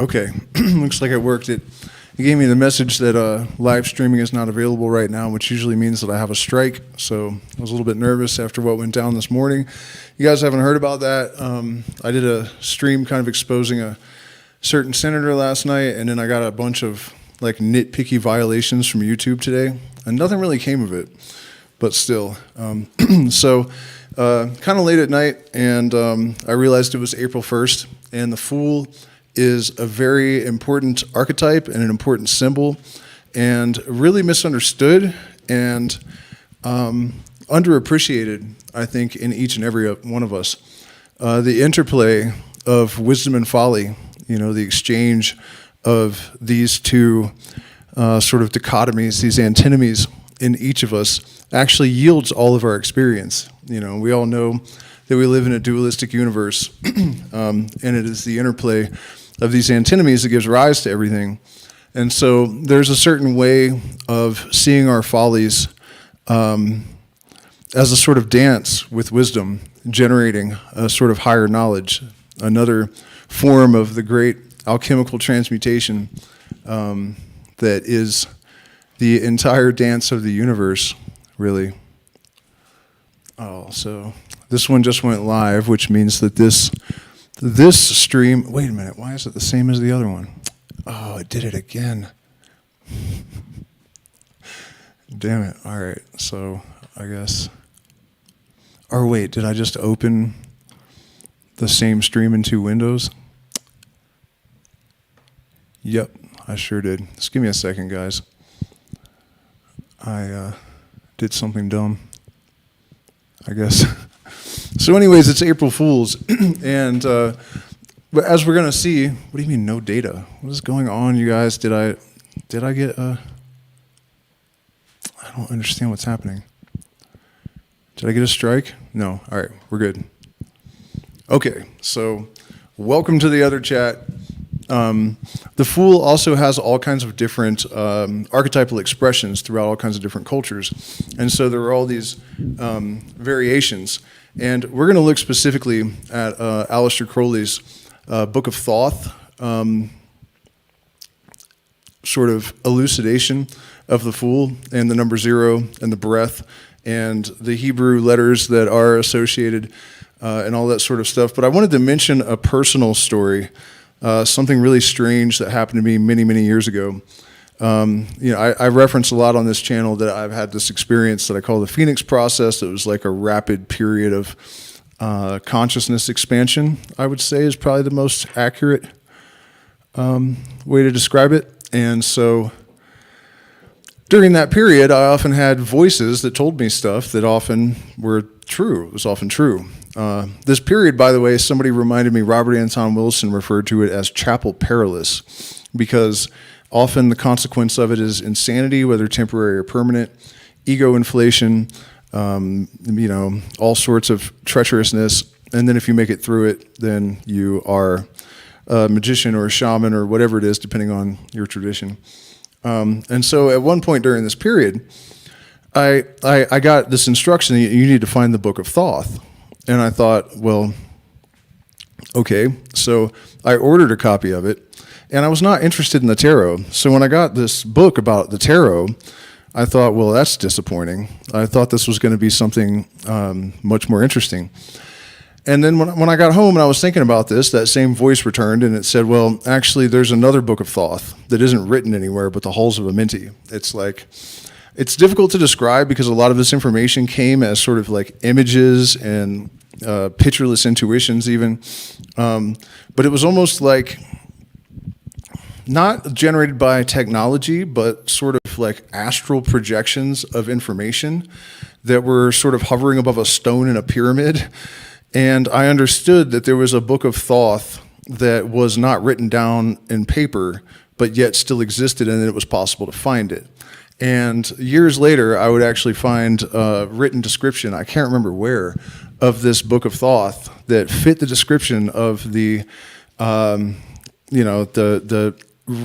Okay, looks like it worked. It gave me the message that live streaming is not available right now, which usually means that I have a strike. So I was a little bit nervous after what went down this morning. You guys haven't heard about that. I did a stream kind of exposing a certain senator last night, and then I got a bunch of like nitpicky violations from YouTube today, and nothing really came of it, but still. So kind of late at night, and I realized it was April 1st, and the Fool is a very important archetype and an important symbol, and really misunderstood and underappreciated, I think, in each and every one of us. The interplay of wisdom and folly, you know, the exchange of these two sort of dichotomies, these antinomies in each of us, actually yields all of our experience. You know, we all know that we live in a dualistic universe, and it is the interplay of these antinomies that gives rise to everything. And so there's a certain way of seeing our follies as a sort of dance with wisdom, generating a sort of higher knowledge, another form of the great alchemical transmutation that is the entire dance of the universe, really. Oh, so this one just went live, which means that this stream, wait a minute, why is it the same as the other one? Oh, it did it again. Damn it, all right, so I guess, or wait, did I just open the same stream in two windows? Yep, I sure did. Just give me a second, guys. I did something dumb, I guess. So anyways, it's April Fool's, and but as we're gonna see, what do you mean no data? What is going on, you guys? Did I get I don't understand what's happening. Did I get a strike? No. All right, we're good. Okay, so welcome to the other chat. The Fool also has all kinds of different archetypal expressions throughout all kinds of different cultures. And so there are all these variations. And we're going to look specifically at Aleister Crowley's Book of Thoth, sort of elucidation of the Fool and the number 0 and the breath and the Hebrew letters that are associated and all that sort of stuff. But I wanted to mention a personal story, something really strange that happened to me many, many years ago. You know, I reference a lot on this channel that I've had this experience that I call the Phoenix process. It was like a rapid period of consciousness expansion, I would say, is probably the most accurate way to describe it. And so during that period, I often had voices that told me stuff that often were true. It was often true. This period, by the way, somebody reminded me, Robert Anton Wilson referred to it as chapel perilous, because often the consequence of it is insanity, whether temporary or permanent, ego inflation, you know, all sorts of treacherousness. And then if you make it through it, then you are a magician or a shaman or whatever it is, depending on your tradition. And so at one point during this period, I got this instruction that you need to find the Book of Thoth. And I thought, well, okay. So I ordered a copy of it. And I was not interested in the tarot. So when I got this book about the tarot, I thought, well, that's disappointing. I thought this was going to be something much more interesting. And then when I got home and I was thinking about this, that same voice returned and it said, well, actually, there's another Book of Thoth that isn't written anywhere but the Halls of Amenti. It's like, it's difficult to describe because a lot of this information came as sort of like images and pictureless intuitions even. But it was almost like, not generated by technology, but sort of like astral projections of information that were sort of hovering above a stone in a pyramid. And I understood that there was a Book of Thoth that was not written down in paper, but yet still existed, and it was possible to find it. And years later, I would actually find a written description, I can't remember where, of this Book of Thoth that fit the description of the, you know, the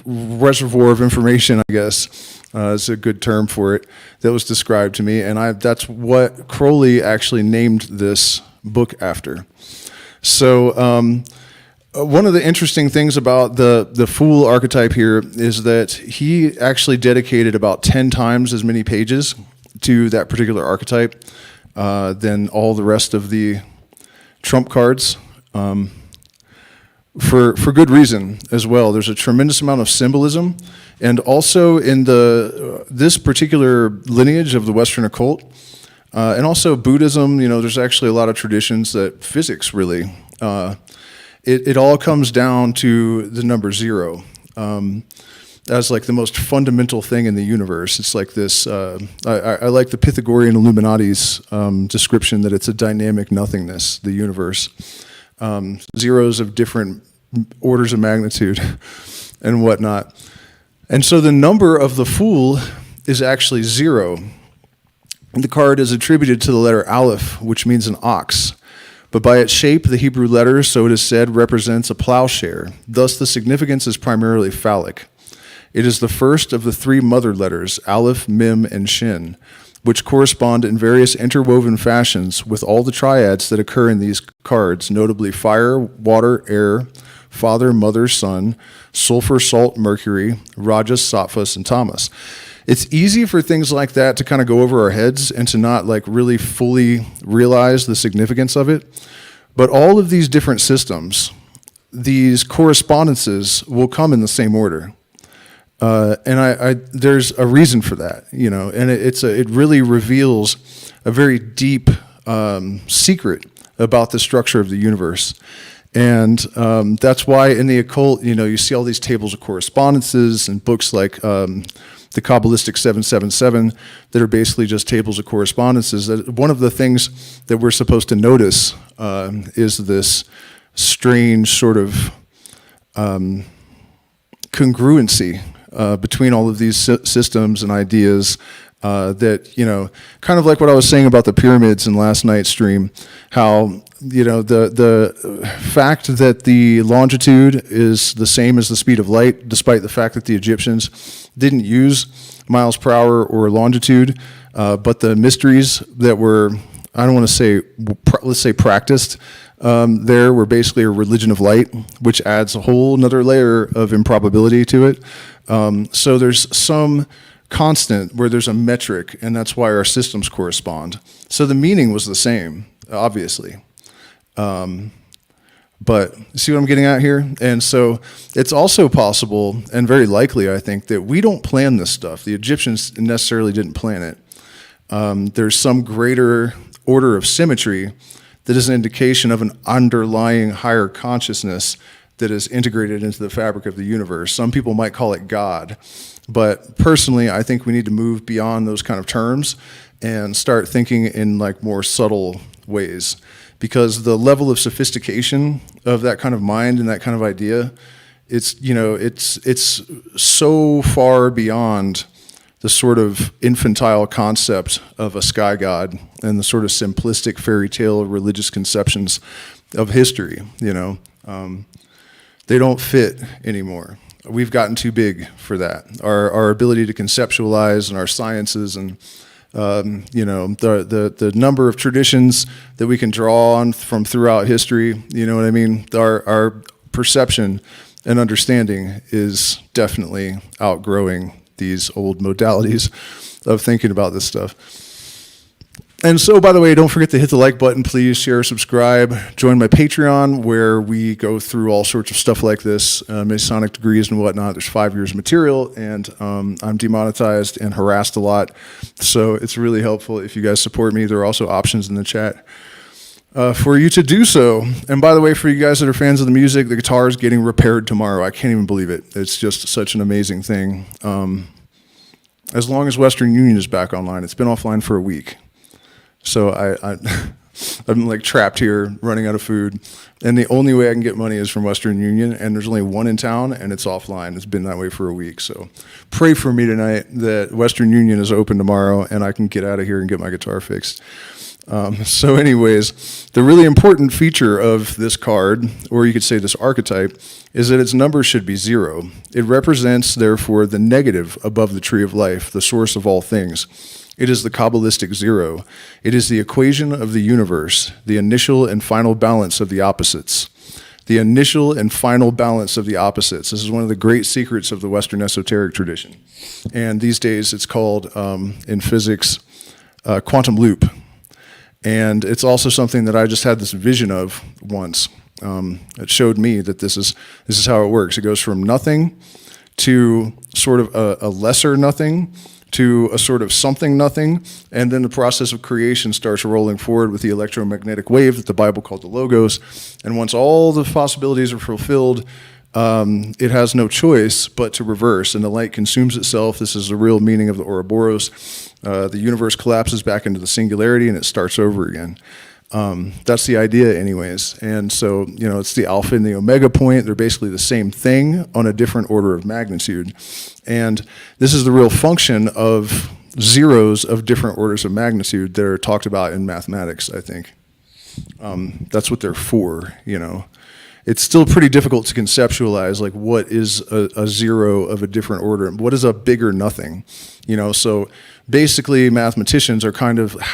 reservoir of information, I guess, is a good term for it, that was described to me. And that's what Crowley actually named this book after. So one of the interesting things about the Fool archetype here is that he actually dedicated about 10 times as many pages to that particular archetype than all the rest of the trump cards, for good reason as well. There's a tremendous amount of symbolism, and also in this particular lineage of the Western occult, and also Buddhism, there's actually a lot of traditions that physics really, it all comes down to the number 0 as like the most fundamental thing in the universe. It's like this, I like the Pythagorean Illuminati's description that it's a dynamic nothingness, the universe. Zeros of different orders of magnitude and whatnot. And so the number of the Fool is actually 0. The card is attributed to the letter Aleph, which means an ox. But by its shape, the Hebrew letter, so it is said, represents a plowshare. Thus, the significance is primarily phallic. It is the first of the 3 mother letters, Aleph, Mem, and Shin, which correspond in various interwoven fashions with all the triads that occur in these cards, notably fire, water, air, father, mother, son, sulfur, salt, mercury, rajas, sattvas, and tamas. It's easy for things like that to kind of go over our heads and to not like really fully realize the significance of it. But all of these different systems, these correspondences will come in the same order. And there's a reason for that, and it really reveals a very deep secret about the structure of the universe. And that's why in the occult, you see all these tables of correspondences and books like the Kabbalistic 777 that are basically just tables of correspondences. One of the things that we're supposed to notice is this strange sort of congruency between all of these systems and ideas that, kind of like what I was saying about the pyramids in last night's stream, how, the fact that the longitude is the same as the speed of light, despite the fact that the Egyptians didn't use miles per hour or longitude, but the mysteries that were, I don't want to say, let's say practiced, there were basically a religion of light, which adds a whole nother layer of improbability to it. So there's some constant where there's a metric, and that's why our systems correspond. So the meaning was the same, obviously. But see what I'm getting at here? And so it's also possible, and very likely, I think, that we don't plan this stuff. The Egyptians necessarily didn't plan it. There's some greater order of symmetry that is an indication of an underlying higher consciousness that is integrated into the fabric of the universe. Some people might call it God, but personally, I think we need to move beyond those kind of terms and start thinking in like more subtle ways, because the level of sophistication of that kind of mind and that kind of idea, it's so far beyond the sort of infantile concept of a sky god and the sort of simplistic fairy tale religious conceptions of history. They don't fit anymore. We've gotten too big for that. Our ability to conceptualize and our sciences and the number of traditions that we can draw on from throughout history, our perception and understanding is definitely outgrowing these old modalities of thinking about this stuff. And so, by the way, don't forget to hit the like button, please, share, subscribe, join my Patreon, where we go through all sorts of stuff like this, Masonic degrees and whatnot. There's 5 years of material, and I'm demonetized and harassed a lot, so it's really helpful if you guys support me. There are also options in the chat for you to do so. And by the way, for you guys that are fans of the music, the guitar is getting repaired tomorrow. I can't even believe it. It's just such an amazing thing. As long as Western Union is back online. It's been offline for a week. So I'm like trapped here running out of food, and the only way I can get money is from Western Union, and there's only one in town, and it's offline. It's been that way for a week. So pray for me tonight that Western Union is open tomorrow and I can get out of here and get my guitar fixed. So anyways, the really important feature of this card, or you could say this archetype, is that its number should be 0. It represents, therefore, the negative above the tree of life, the source of all things. It is the Kabbalistic 0. It is the equation of the universe, the initial and final balance of the opposites. the initial and final balance of the opposites. This is one of the great secrets of the Western esoteric tradition. And these days it's called, in physics, quantum loop. And it's also something that I just had this vision of once. It showed me that this is how it works. It goes from nothing to sort of a lesser nothing to a sort of something nothing, and then the process of creation starts rolling forward with the electromagnetic wave that the Bible called the Logos. And once all the possibilities are fulfilled, it has no choice but to reverse, and the light consumes itself. This is the real meaning of the Ouroboros. The universe collapses back into the singularity, and it starts over again. That's the idea anyways. And so, it's the alpha and the omega point. They're basically the same thing on a different order of magnitude. And this is the real function of zeros of different orders of magnitude that are talked about in mathematics, I think. That's what they're for, It's still pretty difficult to conceptualize, like, what is a zero of a different order? What is a bigger nothing? So basically mathematicians are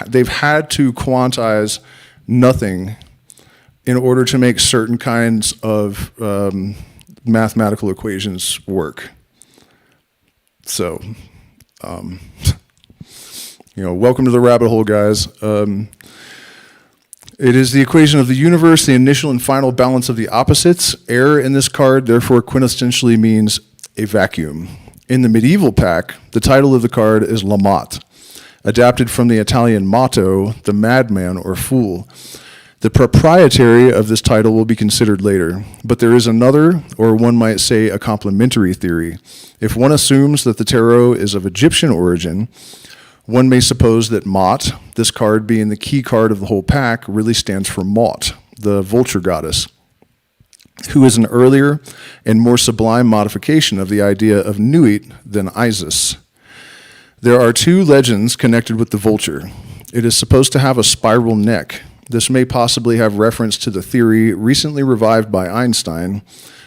they've had to quantize nothing in order to make certain kinds of mathematical equations work. So, welcome to the rabbit hole, guys. It is the equation of the universe, the initial and final balance of the opposites. Air in this card, therefore, quintessentially means a vacuum. In the medieval pack, the title of the card is La Motte, adapted from the Italian motto, the madman or fool. The proprietary of this title will be considered later, but there is another, or one might say a complementary theory. If one assumes that the tarot is of Egyptian origin, one may suppose that Mot, this card being the key card of the whole pack, really stands for Maut, the vulture goddess, who is an earlier and more sublime modification of the idea of Nuit than Isis. There are two legends connected with the vulture. It is supposed to have a spiral neck. This may possibly have reference to the theory recently revived by Einstein.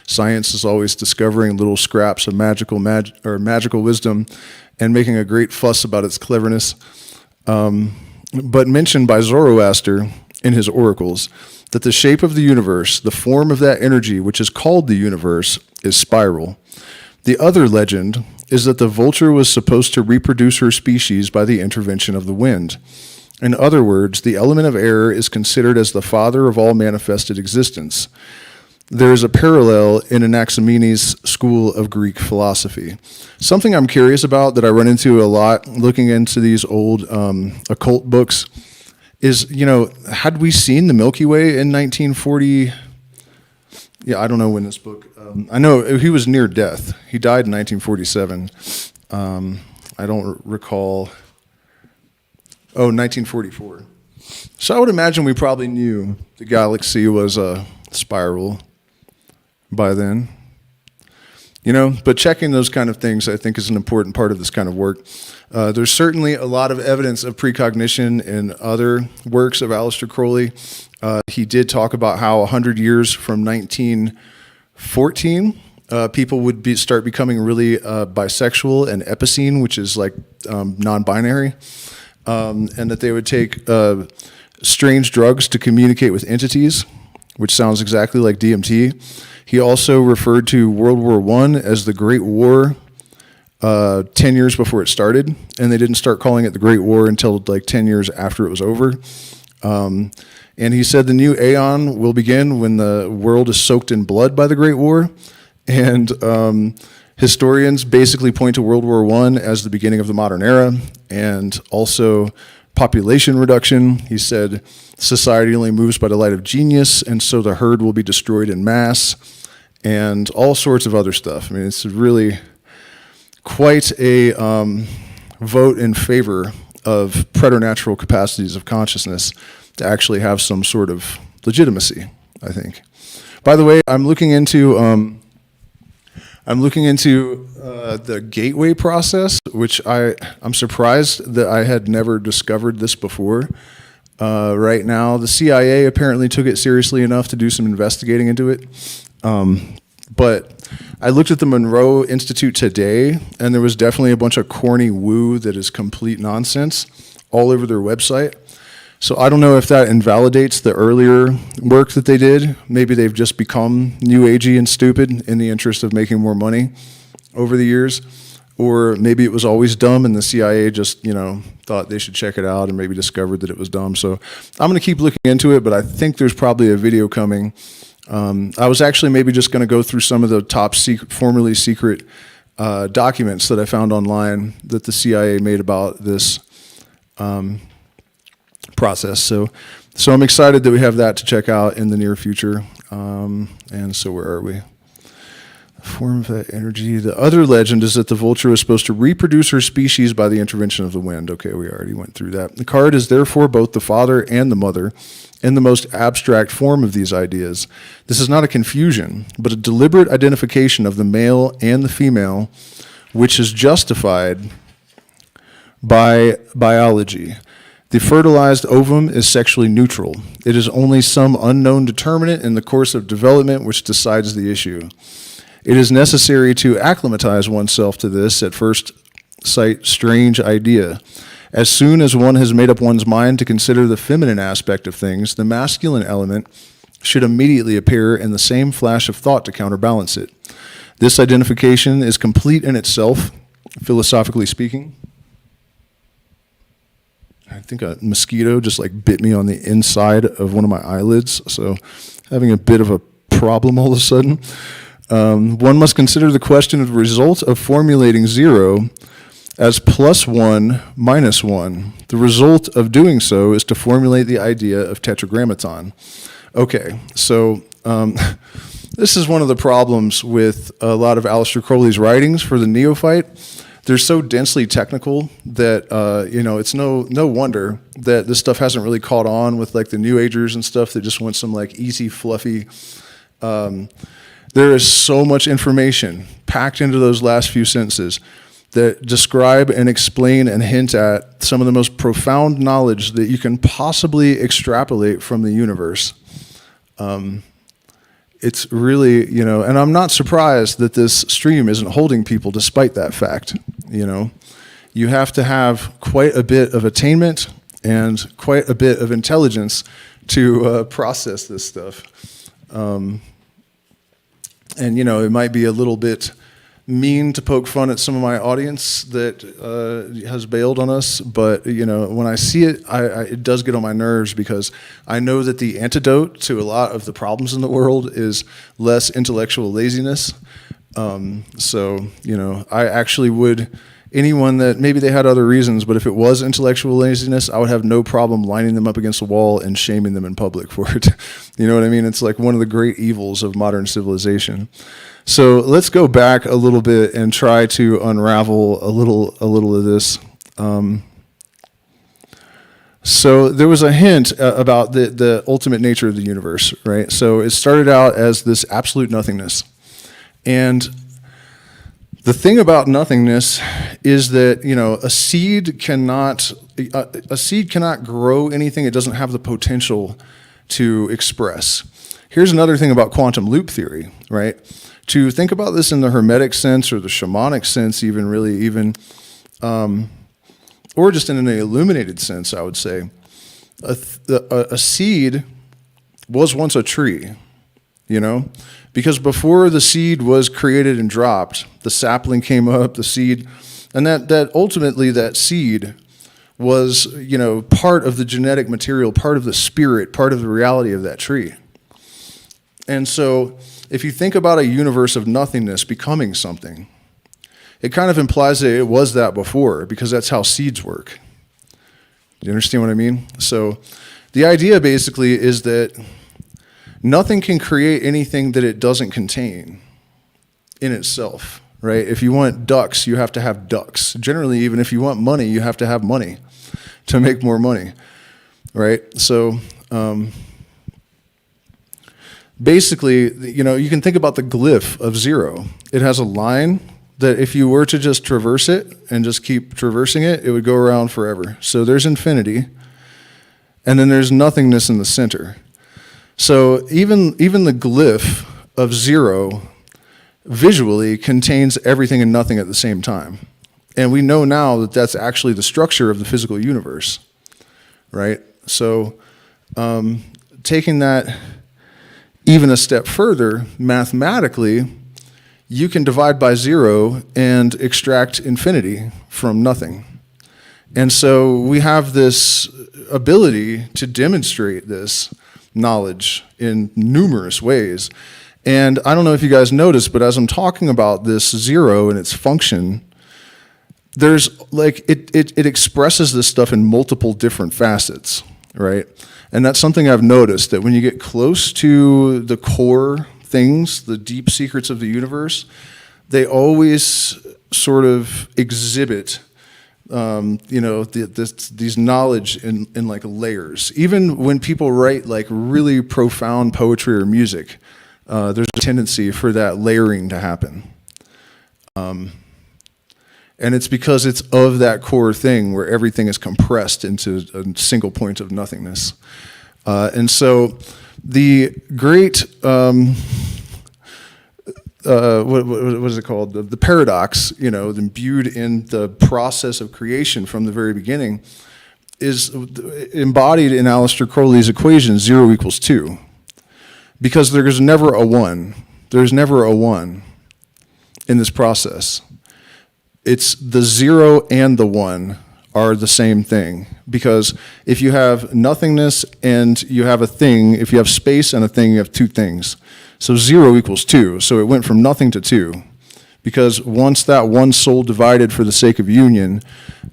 Science is always discovering little scraps of magical wisdom and making a great fuss about its cleverness. But mentioned by Zoroaster in his oracles, that the shape of the universe, the form of that energy which is called the universe, is spiral. The other legend is that the vulture was supposed to reproduce her species by the intervention of the wind. In other words, the element of air is considered as the father of all manifested existence. There is a parallel in Anaximenes' school of Greek philosophy. Something I'm curious about that I run into a lot looking into these old occult books is, had we seen the Milky Way in 1940? Yeah, I don't know when this book, I know he was near death. He died in 1947. I don't recall. 1944. So I would imagine we probably knew the galaxy was a spiral by then. But checking those kind of things, I think, is an important part of this kind of work. There's certainly a lot of evidence of precognition in other works of Aleister Crowley. He did talk about how 100 years from 1914, people would start becoming really bisexual and epicene, which is like non-binary, and that they would take strange drugs to communicate with entities, which sounds exactly like DMT. He also referred to World War I as the Great War 10 years before it started, and they didn't start calling it the Great War until like 10 years after it was over. And he said the new aeon will begin when the world is soaked in blood by the Great War. And historians basically point to World War I as the beginning of the modern era, and also population reduction. He said society only moves by the light of genius, and so the herd will be destroyed in mass, and all sorts of other stuff. I mean, it's really quite a vote in favor of preternatural capacities of consciousness to actually have some sort of legitimacy, I think. By the way, I'm looking into the gateway process, which I'm surprised that I had never discovered this before. Right now, the CIA apparently took it seriously enough to do some investigating into it. But I looked at the Monroe Institute today, and there was definitely a bunch of corny woo that is complete nonsense all over their website. So I don't know if that invalidates the earlier work that they did. Maybe they've just become new agey and stupid in the interest of making more money over the years. Or maybe it was always dumb and the CIA just, thought they should check it out and maybe discovered that it was dumb. So I'm going to keep looking into it, but I think there's probably a video coming. I was actually maybe just going to go through some of the top secret, formerly secret documents that I found online that the CIA made about this process. So I'm excited that we have that to check out in the near future. And so where are we? Form of that energy. The other legend is that the vulture was supposed to reproduce her species by the intervention of the wind. Okay, we already went through that. The card is therefore both the father and the mother in the most abstract form of these ideas. This is not a confusion, but a deliberate identification of the male and the female, which is justified by biology. The fertilized ovum is sexually neutral. It is only some unknown determinant in the course of development which decides the issue. It is necessary to acclimatize oneself to this, at first sight, strange idea. As soon as one has made up one's mind to consider the feminine aspect of things, the masculine element should immediately appear in the same flash of thought to counterbalance it. This identification is complete in itself, philosophically speaking. I think a mosquito just bit me on the inside of one of my eyelids, so having a bit of a problem all of a sudden. One must consider the question of the result of formulating 0 as +1 - 1. The result of doing so is to formulate the idea of Tetragrammaton. Okay, so this is one of the problems with a lot of Aleister Crowley's writings for the neophyte. They're so densely technical that it's no wonder that this stuff hasn't really caught on with the New Agers and stuff that just want some easy, fluffy. There is so much information packed into those last few sentences that describe and explain and hint at some of the most profound knowledge that you can possibly extrapolate from the universe. It's really, and I'm not surprised that this stream isn't holding people despite that fact. You have to have quite a bit of attainment and quite a bit of intelligence to process this stuff. And, it might be a little bit mean to poke fun at some of my audience that has bailed on us, but, when I see it, it does get on my nerves because I know that the antidote to a lot of the problems in the world is less intellectual laziness. I actually would, anyone that maybe they had other reasons, but if it was intellectual laziness, I would have no problem lining them up against a wall and shaming them in public for it. You know what I mean? It's one of the great evils of modern civilization. So let's go back a little bit and try to unravel a little of this. So there was a hint about the ultimate nature of the universe, right? So it started out as this absolute nothingness. And the thing about nothingness is that, a seed cannot grow anything it doesn't have the potential to express. Here's another thing about quantum loop theory, right? To think about this in the Hermetic sense or the shamanic sense, or just in an illuminated sense, I would say, a seed was once a tree, because before the seed was created and dropped, the sapling came up, the seed, and that ultimately that seed was, part of the genetic material, part of the spirit, part of the reality of that tree. And so if you think about a universe of nothingness becoming something, it kind of implies that it was that before, because that's how seeds work. Do you understand what I mean? So the idea basically is that nothing can create anything that it doesn't contain in itself, right? If you want ducks, you have to have ducks. Generally, even if you want money, you have to have money to make more money, right? So basically, you can think about the glyph of 0. It has a line that if you were to just traverse it and just keep traversing it, it would go around forever. So there's infinity, and then there's nothingness in the center. So even the glyph of 0 visually contains everything and nothing at the same time. And we know now that that's actually the structure of the physical universe, right? So taking that even a step further, mathematically, you can divide by 0 and extract infinity from nothing. And so we have this ability to demonstrate this knowledge in numerous ways. And I don't know if you guys noticed, but as I'm talking about this 0 and its function, there's like, it expresses this stuff in multiple different facets, right? And that's something I've noticed, that when you get close to the core things, the deep secrets of the universe, they always sort of exhibit, these knowledge in like layers. Even when people write like really profound poetry or music, there's a tendency for that layering to happen. And it's because it's of that core thing where everything is compressed into a single point of nothingness. And so the great, what is it called? The paradox, imbued in the process of creation from the very beginning, is embodied in Aleister Crowley's equation, 0 equals 2. Because there's never a 1. There's never a 1 in this process. It's the 0 and the 1 are the same thing. Because if you have nothingness and you have a thing, if you have space and a thing, you have two things. So 0 equals 2. So it went from nothing to 2. Because once that one soul divided for the sake of union,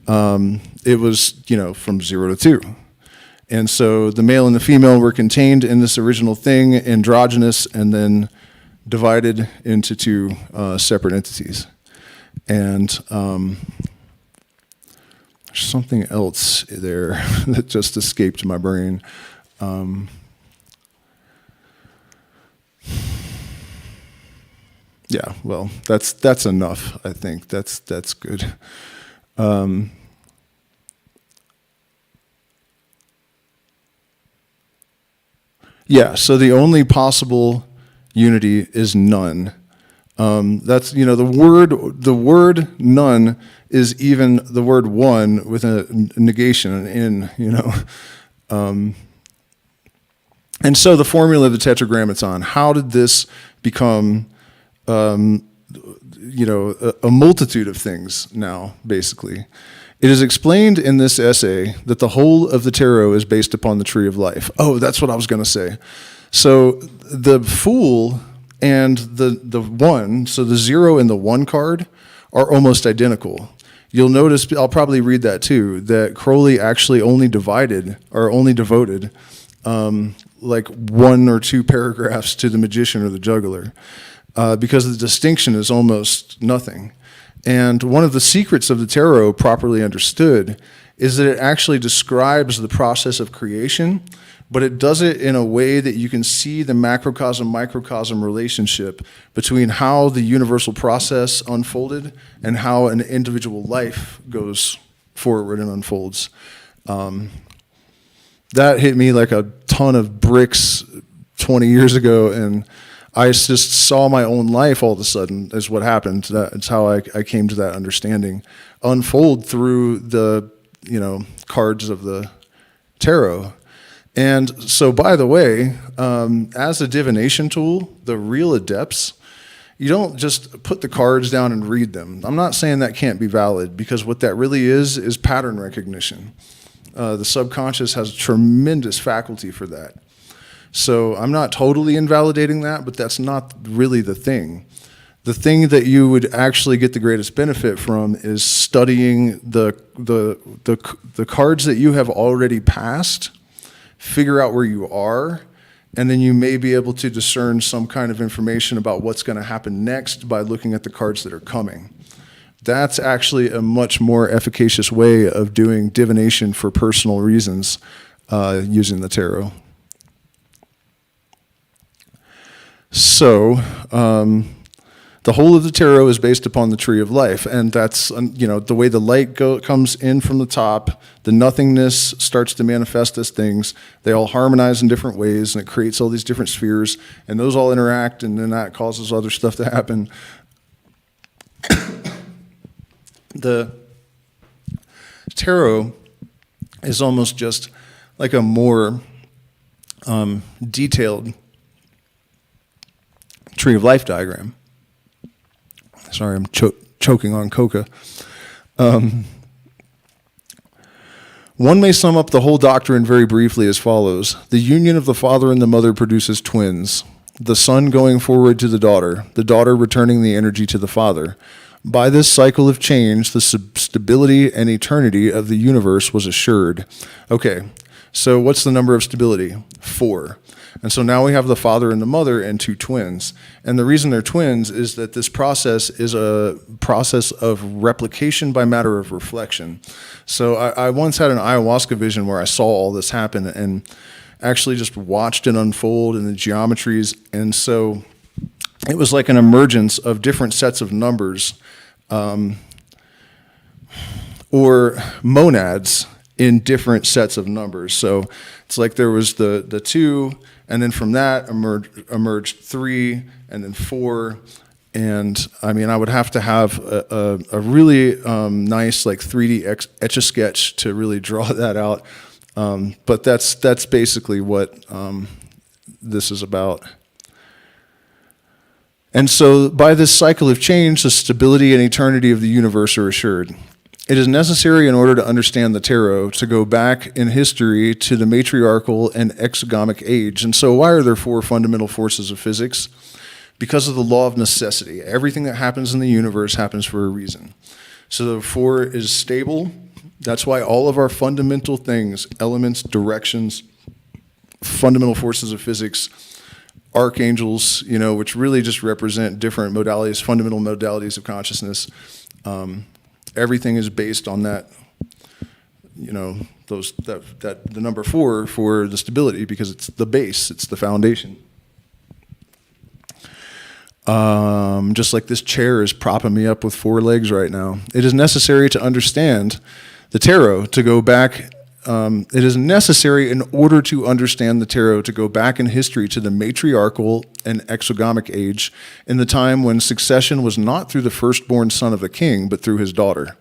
it was, from 0 to 2. And so the male and the female were contained in this original thing, androgynous, and then divided into two separate entities. And there's something else there that just escaped my brain. Yeah, well, that's enough, I think. That's good. Yeah, so the only possible unity is none. That's, the word none is even the word one with a negation, an in, And so the formula of the Tetragrammaton, how did this become, a multitude of things now, basically? It is explained in this essay that the whole of the tarot is based upon the tree of life. Oh, that's what I was going to say. So the Fool and the one, so the 0 and the 1 card, are almost identical. You'll notice, I'll probably read that too, that Crowley actually only devoted like 1 or 2 paragraphs to the magician or the juggler, because the distinction is almost nothing. And one of the secrets of the tarot, properly understood, is that it actually describes the process of creation, but it does it in a way that you can see the macrocosm-microcosm relationship between how the universal process unfolded and how an individual life goes forward and unfolds. That hit me like a ton of bricks 20 years ago, and I just saw my own life all of a sudden is what happened. That's how I came to that understanding, unfold through the cards of the tarot. And so, by the way, as a divination tool, the real adepts, you don't just put the cards down and read them. I'm not saying that can't be valid, because what that really is pattern recognition. The subconscious has a tremendous faculty for that. So I'm not totally invalidating that, but that's not really the thing. The thing that you would actually get the greatest benefit from is studying the cards that you have already passed, figure out where you are, and then you may be able to discern some kind of information about what's going to happen next by looking at the cards that are coming. That's actually a much more efficacious way of doing divination for personal reasons using the tarot. So, the whole of the tarot is based upon the tree of life, and that's, the way the light comes in from the top, the nothingness starts to manifest as things, they all harmonize in different ways, and it creates all these different spheres, and those all interact, and then that causes other stuff to happen. The tarot is almost just like a more detailed tree of life diagram. Sorry, I'm choking on coca. One may sum up the whole doctrine very briefly as follows. The union of the father and the mother produces twins, the son going forward to the daughter returning the energy to the father. By this cycle of change, the stability and eternity of the universe was assured. Okay, so what's the number of stability? 4. And so now we have the father and the mother and 2 twins. And the reason they're twins is that this process is a process of replication by matter of reflection. So I once had an ayahuasca vision where I saw all this happen and actually just watched it unfold in the geometries. And so it was like an emergence of different sets of numbers or monads in different sets of numbers. So it's like there was the 2, and then from that emerged 3, and then 4. And I mean, I would have to have a really nice like 3D etch-a-sketch to really draw that out. But that's basically what this is about. And so by this cycle of change, the stability and eternity of the universe are assured. It is necessary in order to understand the tarot to go back in history to the matriarchal and exogamic age. And so why are there 4 fundamental forces of physics? Because of the law of necessity. Everything that happens in the universe happens for a reason. So the 4 is stable. That's why all of our fundamental things, elements, directions, fundamental forces of physics, archangels, which really just represent different modalities, fundamental modalities of consciousness, everything is based on that, the number 4 for the stability, because it's the base, it's the foundation. Just like this chair is propping me up with 4 legs right now. It is necessary to understand the tarot to go back. It is necessary in order to understand the tarot to go back in history to the matriarchal and exogamic age, in the time when succession was not through the firstborn son of the king, but through his daughter.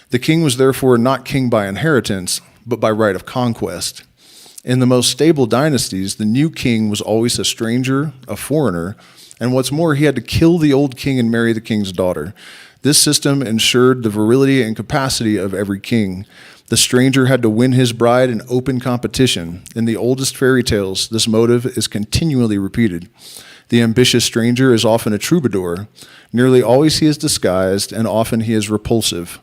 The king was therefore not king by inheritance, but by right of conquest. In the most stable dynasties, the new king was always a stranger, a foreigner, and what's more, he had to kill the old king and marry the king's daughter. This system ensured the virility and capacity of every king. The stranger had to win his bride in open competition. In the oldest fairy tales, this motive is continually repeated. The ambitious stranger is often a troubadour. Nearly always he is disguised, and often he is repulsive.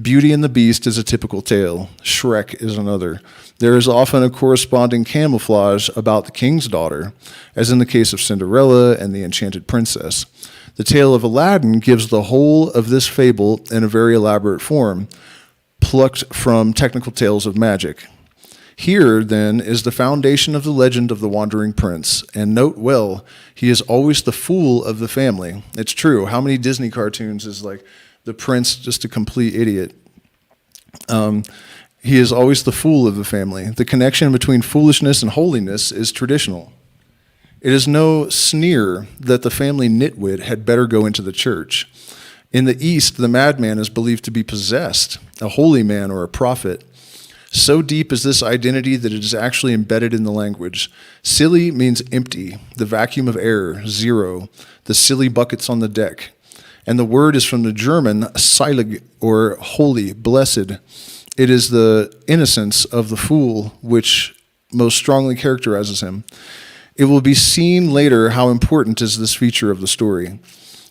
Beauty and the Beast is a typical tale. Shrek is another. There is often a corresponding camouflage about the king's daughter, as in the case of Cinderella and the Enchanted Princess. The tale of Aladdin gives the whole of this fable in a very elaborate form, plucked from technical tales of magic. Here, then, is the foundation of the legend of the Wandering Prince, and note well, he is always the fool of the family. It's true. How many Disney cartoons is like the prince just a complete idiot? He is always the fool of the family. The connection between foolishness and holiness is traditional. It is no sneer that the family nitwit had better go into the church. In the East, the madman is believed to be possessed, a holy man or a prophet. So deep is this identity that it is actually embedded in the language. Silly means empty, the vacuum of air, zero, the silly buckets on the deck. And the word is from the German seilig, or holy, blessed. It is the innocence of the fool which most strongly characterizes him. It will be seen later how important is this feature of the story.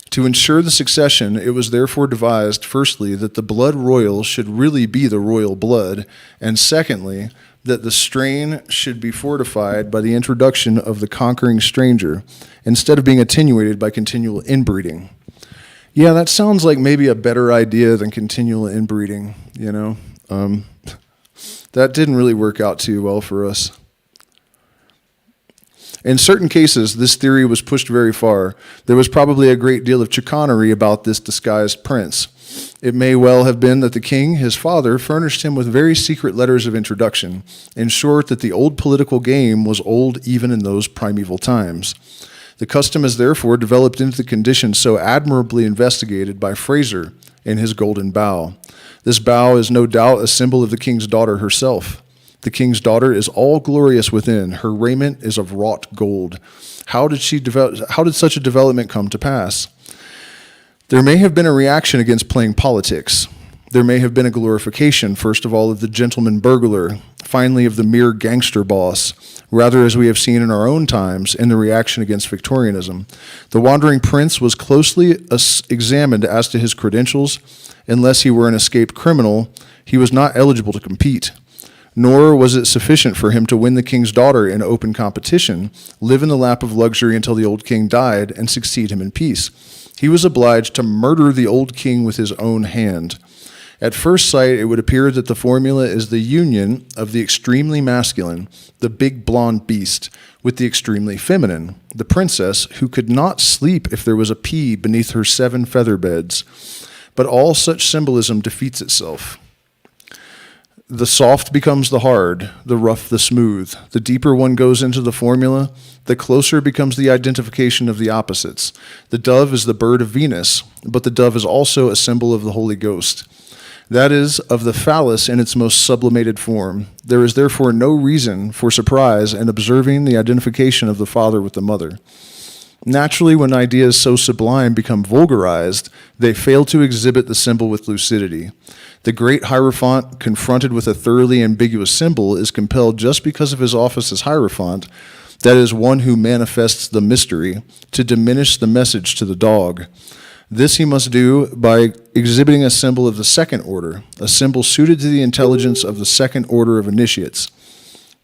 To ensure the succession, it was therefore devised, firstly, that the blood royal should really be the royal blood, and secondly, that the strain should be fortified by the introduction of the conquering stranger, instead of being attenuated by continual inbreeding. Yeah, that sounds like maybe a better idea than continual inbreeding, That didn't really work out too well for us. In certain cases, this theory was pushed very far. There was probably a great deal of chicanery about this disguised prince. It may well have been that the king, his father, furnished him with very secret letters of introduction. In short, that the old political game was old even in those primeval times. The custom has therefore developed into the condition so admirably investigated by Fraser in his Golden Bough. This bough is no doubt a symbol of the king's daughter herself. The king's daughter is all glorious within. Her raiment is of wrought gold. How did such a development come to pass? There may have been a reaction against playing politics. There may have been a glorification, first of all, of the gentleman burglar, finally of the mere gangster boss, rather as we have seen in our own times in the reaction against Victorianism. The wandering prince was closely examined as to his credentials. Unless he were an escaped criminal, he was not eligible to compete. Nor was it sufficient for him to win the king's daughter in open competition, live in the lap of luxury until the old king died, and succeed him in peace. He was obliged to murder the old king with his own hand. At first sight, it would appear that the formula is the union of the extremely masculine, the big blonde beast, with the extremely feminine, the princess who could not sleep if there was a pea beneath her 7 feather beds. But all such symbolism defeats itself. The soft becomes the hard, the rough the smooth. The deeper one goes into the formula, the closer becomes the identification of the opposites. The dove is the bird of Venus, but the dove is also a symbol of the Holy Ghost. That is, of the phallus in its most sublimated form. There is therefore no reason for surprise in observing the identification of the father with the mother. Naturally, when ideas so sublime become vulgarized, they fail to exhibit the symbol with lucidity. The great Hierophant, confronted with a thoroughly ambiguous symbol, is compelled, just because of his office as Hierophant, that is, one who manifests the mystery, to diminish the message to the dog. This he must do by exhibiting a symbol of the second order, a symbol suited to the intelligence of the second order of initiates.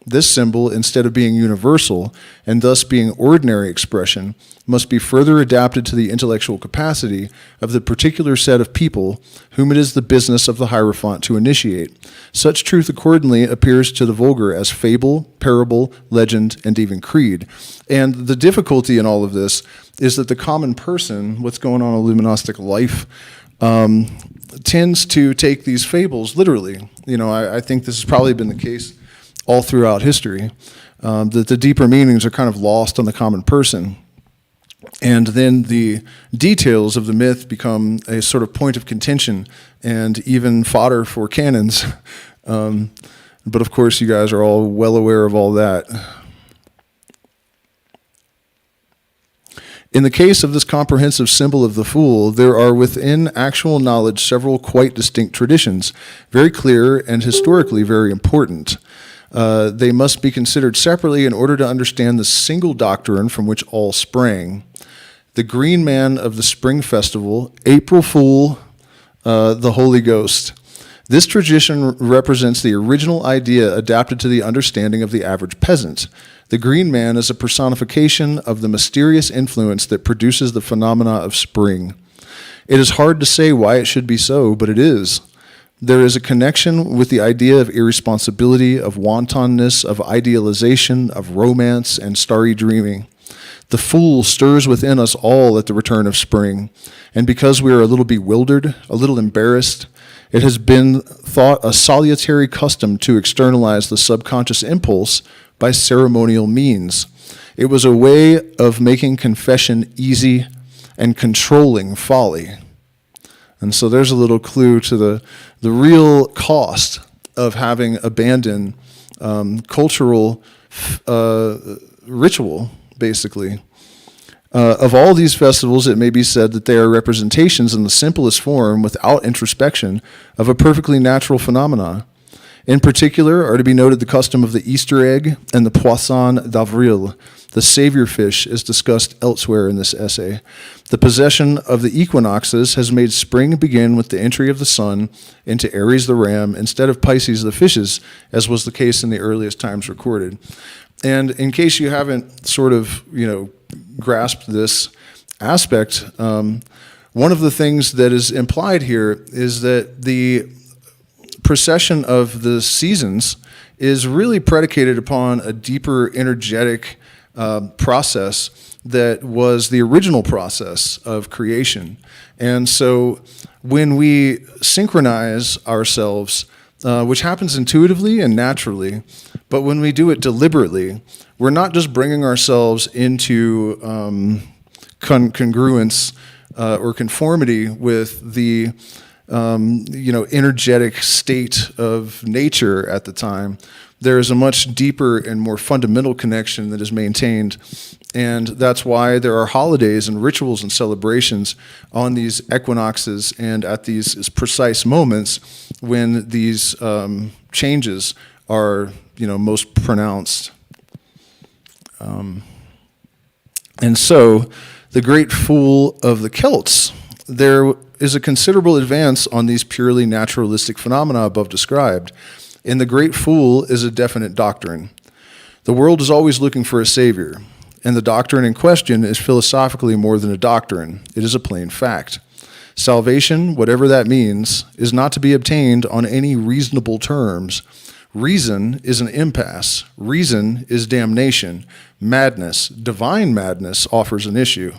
This symbol, instead of being universal, and thus being ordinary expression, must be further adapted to the intellectual capacity of the particular set of people whom it is the business of the Hierophant to initiate. Such truth accordingly appears to the vulgar as fable, parable, legend, and even creed. And the difficulty in all of this is that the common person, what's going on in luminostic life, tends to take these fables literally. I think this has probably been the case all throughout history, that the deeper meanings are kind of lost on the common person. And then the details of the myth become a sort of point of contention and even fodder for cannons. But of course, you guys are all well aware of all that. In the case of this comprehensive symbol of the fool, there are within actual knowledge several quite distinct traditions, very clear and historically very important. They must be considered separately in order to understand the single doctrine from which all sprang. The green man of the spring festival, April Fool, the Holy Ghost. This tradition represents the original idea adapted to the understanding of the average peasant. The green man is a personification of the mysterious influence that produces the phenomena of spring. It is hard to say why it should be so, but it is. There is a connection with the idea of irresponsibility, of wantonness, of idealization, of romance, and starry dreaming. The fool stirs within us all at the return of spring, and because we are a little bewildered, a little embarrassed, it has been thought a salutary custom to externalize the subconscious impulse by ceremonial means. It was a way of making confession easy and controlling folly. And so there's a little clue to the real cost of having abandoned cultural ritual, basically. Of all these festivals, it may be said that they are representations in the simplest form, without introspection, of a perfectly natural phenomena. In particular are to be noted the custom of the Easter egg and the poisson d'avril. The savior fish is discussed elsewhere in this essay. The possession of the equinoxes has made spring begin with the entry of the sun into Aries the ram instead of Pisces the fishes, as was the case in the earliest times recorded. And in case you haven't sort of, grasped this aspect, one of the things that is implied here is that the precession of the seasons is really predicated upon a deeper energetic process that was the original process of creation. And so when we synchronize ourselves, which happens intuitively and naturally, but when we do it deliberately, we're not just bringing ourselves into congruence or conformity with the energetic state of nature at the time, there is a much deeper and more fundamental connection that is maintained. And that's why there are holidays and rituals and celebrations on these equinoxes and at these precise moments when these changes are, most pronounced. And so, the great fool of the Celts, there is a considerable advance on these purely naturalistic phenomena above described. And the great fool is a definite doctrine. The world is always looking for a savior, and the doctrine in question is philosophically more than a doctrine. It is a plain fact. Salvation, whatever that means, is not to be obtained on any reasonable terms. Reason is an impasse. Reason is damnation. Madness, divine madness, offers an issue.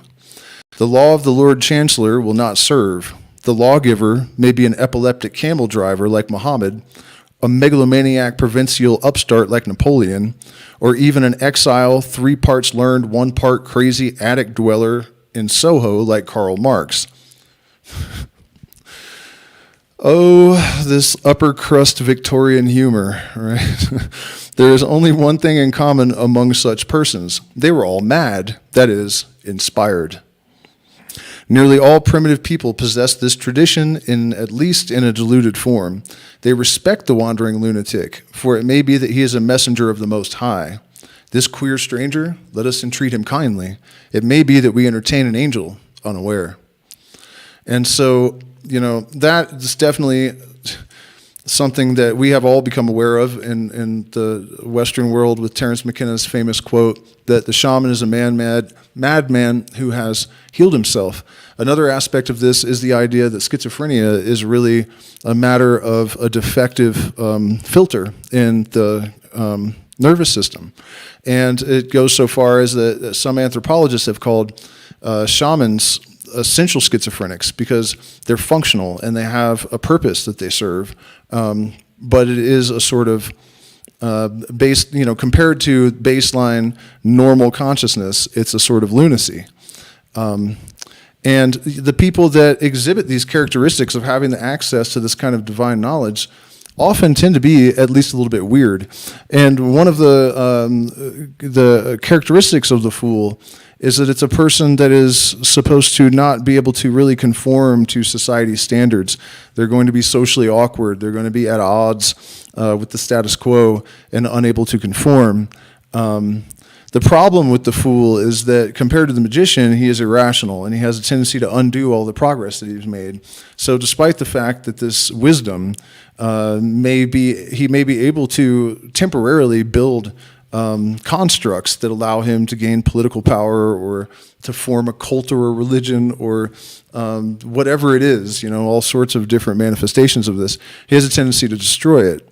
The law of the Lord Chancellor will not serve. The lawgiver may be an epileptic camel driver like Muhammad, a megalomaniac provincial upstart like Napoleon, or even an exile, 3 parts learned, 1 part crazy attic dweller in Soho like Karl Marx. Oh, this upper crust Victorian humor, right? There is only one thing in common among such persons. They were all mad, that is, inspired. Nearly all primitive people possess this tradition, at least in a diluted form. They respect the wandering lunatic, for it may be that he is a messenger of the Most High. This queer stranger, let us entreat him kindly. It may be that we entertain an angel unaware. And so, that is definitely something that we have all become aware of in the Western world with Terence McKenna's famous quote that the shaman is a madman who has healed himself. Another aspect of this is the idea that schizophrenia is really a matter of a defective filter in the nervous system. And it goes so far as that some anthropologists have called shamans essential schizophrenics because they're functional and they have a purpose that they serve. But it is a sort of compared to baseline normal consciousness, it's a sort of lunacy. And the people that exhibit these characteristics of having the access to this kind of divine knowledge often tend to be at least a little bit weird. And one of the characteristics of the fool is that it's a person that is supposed to not be able to really conform to society's standards. They're going to be socially awkward. They're going to be at odds with the status quo and unable to conform. The problem with the fool is that compared to the magician, he is irrational and he has a tendency to undo all the progress that he's made. So despite the fact that this wisdom he may be able to temporarily build constructs that allow him to gain political power or to form a cult or a religion or whatever it is, all sorts of different manifestations of this. He has a tendency to destroy it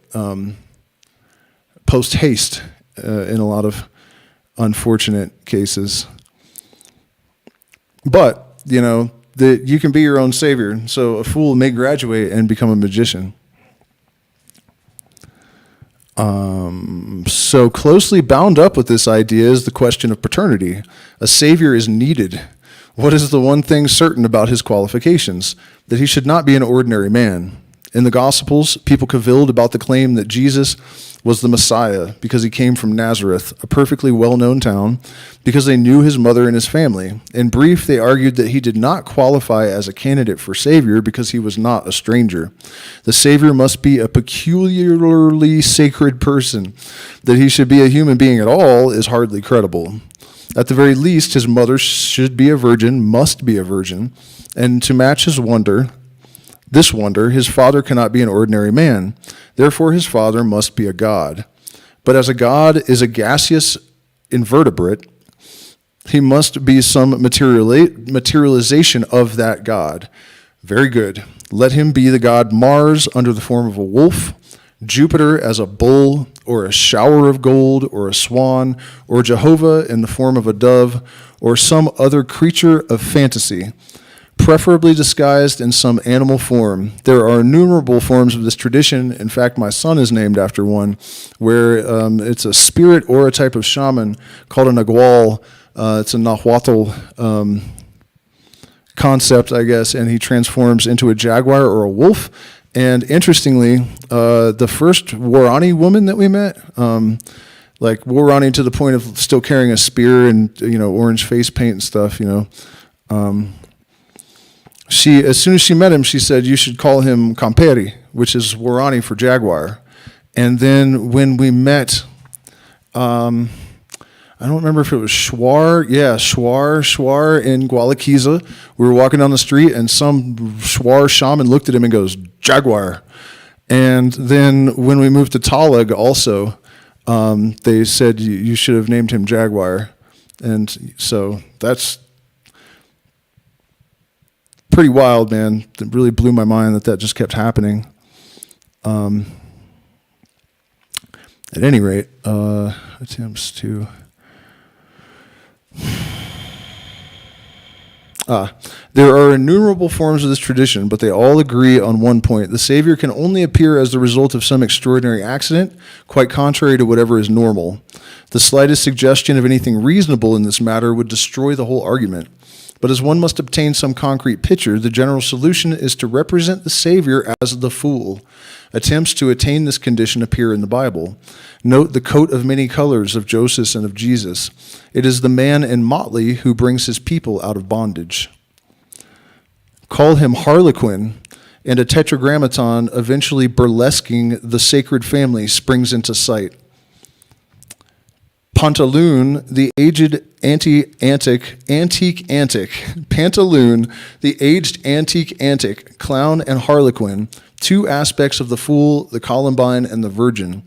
post haste in a lot of unfortunate cases. But, you can be your own savior. So a fool may graduate and become a magician. So closely bound up with this idea is the question of paternity. A savior is needed. What is the one thing certain about his qualifications? That he should not be an ordinary man. In the Gospels, people cavilled about the claim that Jesus was the Messiah because he came from Nazareth, a perfectly well-known town, because they knew his mother and his family. In brief, they argued that he did not qualify as a candidate for Savior because he was not a stranger. The Savior must be a peculiarly sacred person. That he should be a human being at all is hardly credible. At the very least, his mother should be a virgin, must be a virgin, and to match his wonder, his father cannot be an ordinary man. Therefore, his father must be a god. But as a god is a gaseous invertebrate, he must be some materialization of that god. Very good. Let him be the god Mars under the form of a wolf, Jupiter as a bull, or a shower of gold, or a swan, or Jehovah in the form of a dove, or some other creature of fantasy, preferably disguised in some animal form. There are innumerable forms of this tradition. In fact, my son is named after one, where it's a spirit or a type of shaman called a nagual. It's a nahuatl concept, I guess, and he transforms into a jaguar or a wolf, And interestingly, the first Warani woman that we met, like Warani to the point of still carrying a spear and, orange face paint and stuff, she, as soon as she met him, she said, you should call him Camperi, which is Warani for jaguar. And then when we met, I don't remember if it was Shuar in Gualaquiza. We were walking down the street, and some Shuar shaman looked at him and goes, Jaguar. And then when we moved to Talag also, they said you should have named him Jaguar. And so that's pretty wild, man. It really blew my mind that just kept happening. At any rate, attempts to... There are innumerable forms of this tradition, but they all agree on one point. The Savior can only appear as the result of some extraordinary accident, quite contrary to whatever is normal. The slightest suggestion of anything reasonable in this matter would destroy the whole argument. But as one must obtain some concrete picture, the general solution is to represent the Savior as the fool. Attempts to attain this condition appear in the Bible. Note the coat of many colors of Joseph and of Jesus. It is the man in motley who brings his people out of bondage. Call him Harlequin, and a Tetragrammaton eventually burlesquing the sacred family springs into sight. Pantaloon, the aged Pantaloon, the aged antique antic, clown and harlequin, two aspects of the fool, the Columbine, and the virgin.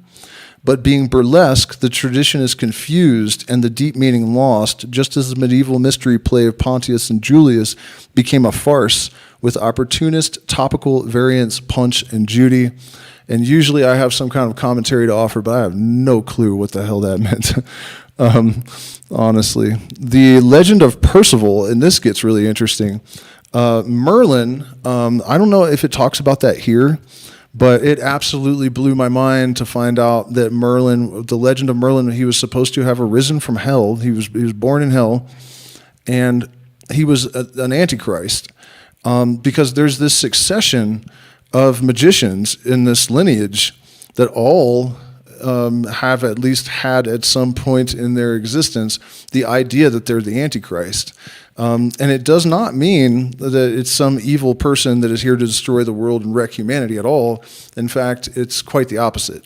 But being burlesque, the tradition is confused and the deep meaning lost, just as the medieval mystery play of Pontius and Julius became a farce with opportunist topical variants Punch and Judy. And usually I have some kind of commentary to offer, but I have no clue what the hell that meant, honestly. The legend of Parsifal, and this gets really interesting. Merlin, I don't know if it talks about that here, but it absolutely blew my mind to find out that Merlin, the legend of Merlin, he was supposed to have arisen from hell. He was born in hell, and he was an antichrist, because there's this succession of magicians in this lineage that all have at least had at some point in their existence the idea that they're the Antichrist. And it does not mean that it's some evil person that is here to destroy the world and wreck humanity at all. In fact, it's quite the opposite.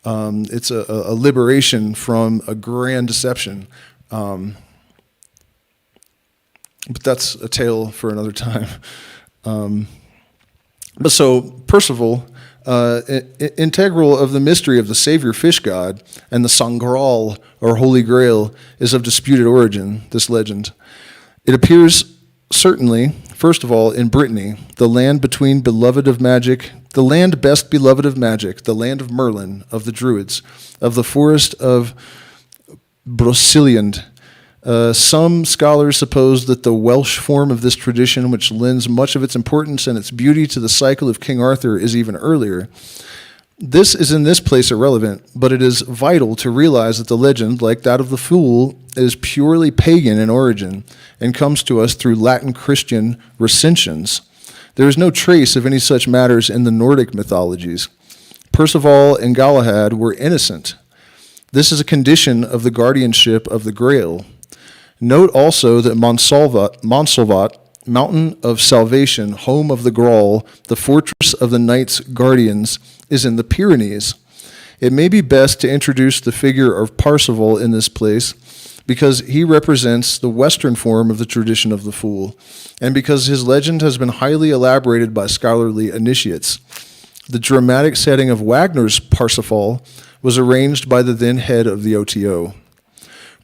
It's a liberation from a grand deception. But that's a tale for another time. But so Parsifal, integral of the mystery of the Savior fish god and the Sangral, or Holy Grail, is of disputed origin, this legend. It appears certainly, first of all, in Brittany, the land between beloved of magic, the land best beloved of magic, the land of Merlin, of the Druids, of the forest of Broceliand. Some scholars suppose that the Welsh form of this tradition, which lends much of its importance and its beauty to the cycle of King Arthur, is even earlier. This is in this place irrelevant, but it is vital to realize that the legend, like that of the Fool, is purely pagan in origin and comes to us through Latin Christian recensions. There is no trace of any such matters in the Nordic mythologies. Percival and Galahad were innocent. This is a condition of the guardianship of the Grail. Note also that Montsalvat, Mountain of Salvation, home of the Graal, the fortress of the Knights Guardians, is in the Pyrenees. It may be best to introduce the figure of Parsifal in this place because he represents the Western form of the tradition of the Fool, and because his legend has been highly elaborated by scholarly initiates. The dramatic setting of Wagner's Parsifal was arranged by the then head of the OTO.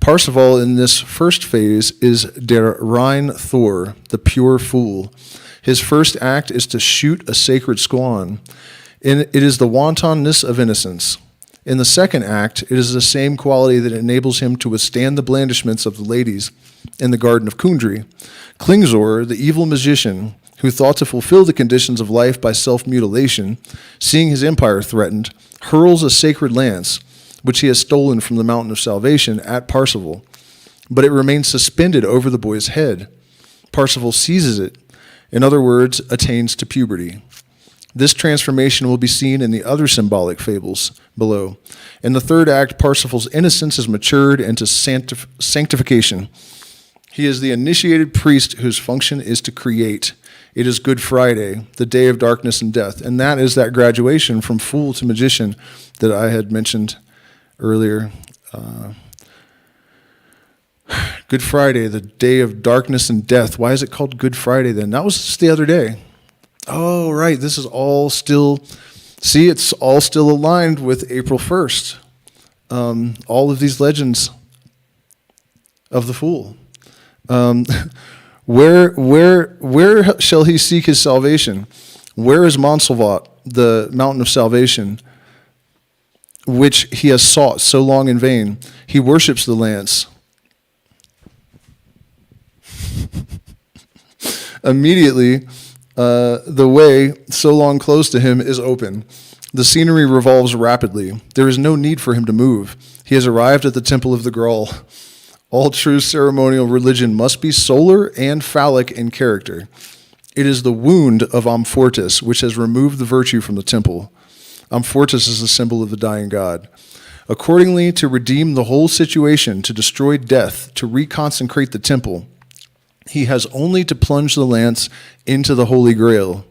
Parsifal in this first phase is der rein Thor, the pure fool. His first act is to shoot a sacred swan. It is the wantonness of innocence. In the second act, it is the same quality that enables him to withstand the blandishments of the ladies in the Garden of Kundry. Klingzor, the evil magician, who thought to fulfill the conditions of life by self-mutilation, seeing his empire threatened, hurls a sacred lance, which he has stolen from the Mountain of Salvation, at Parsifal. But it remains suspended over the boy's head. Parsifal seizes it, in other words, attains to puberty. This transformation will be seen in the other symbolic fables below. In the third act, Parsifal's innocence is matured into sanctification. He is the initiated priest whose function is to create. It is Good Friday, the day of darkness and death. And that is that graduation from fool to magician that I had mentioned earlier. Good Friday, the day of darkness and death. Why is it called Good Friday then? That was just the other day. Oh, right. This is all still, see, it's all still aligned with April 1st. All of these legends of the fool. Where shall he seek his salvation? Where is Montsalvat, the mountain of salvation, which he has sought so long in vain? He worships the lance. Immediately, the way so long closed to him is open. The scenery revolves rapidly. There is no need for him to move. He has arrived at the temple of the Graal. All true ceremonial religion must be solar and phallic in character. It is the wound of Amfortas which has removed the virtue from the temple. Amfortas is the symbol of the dying god. Accordingly, to redeem the whole situation, to destroy death, to reconsecrate the temple, he has only to plunge the lance into the Holy Grail.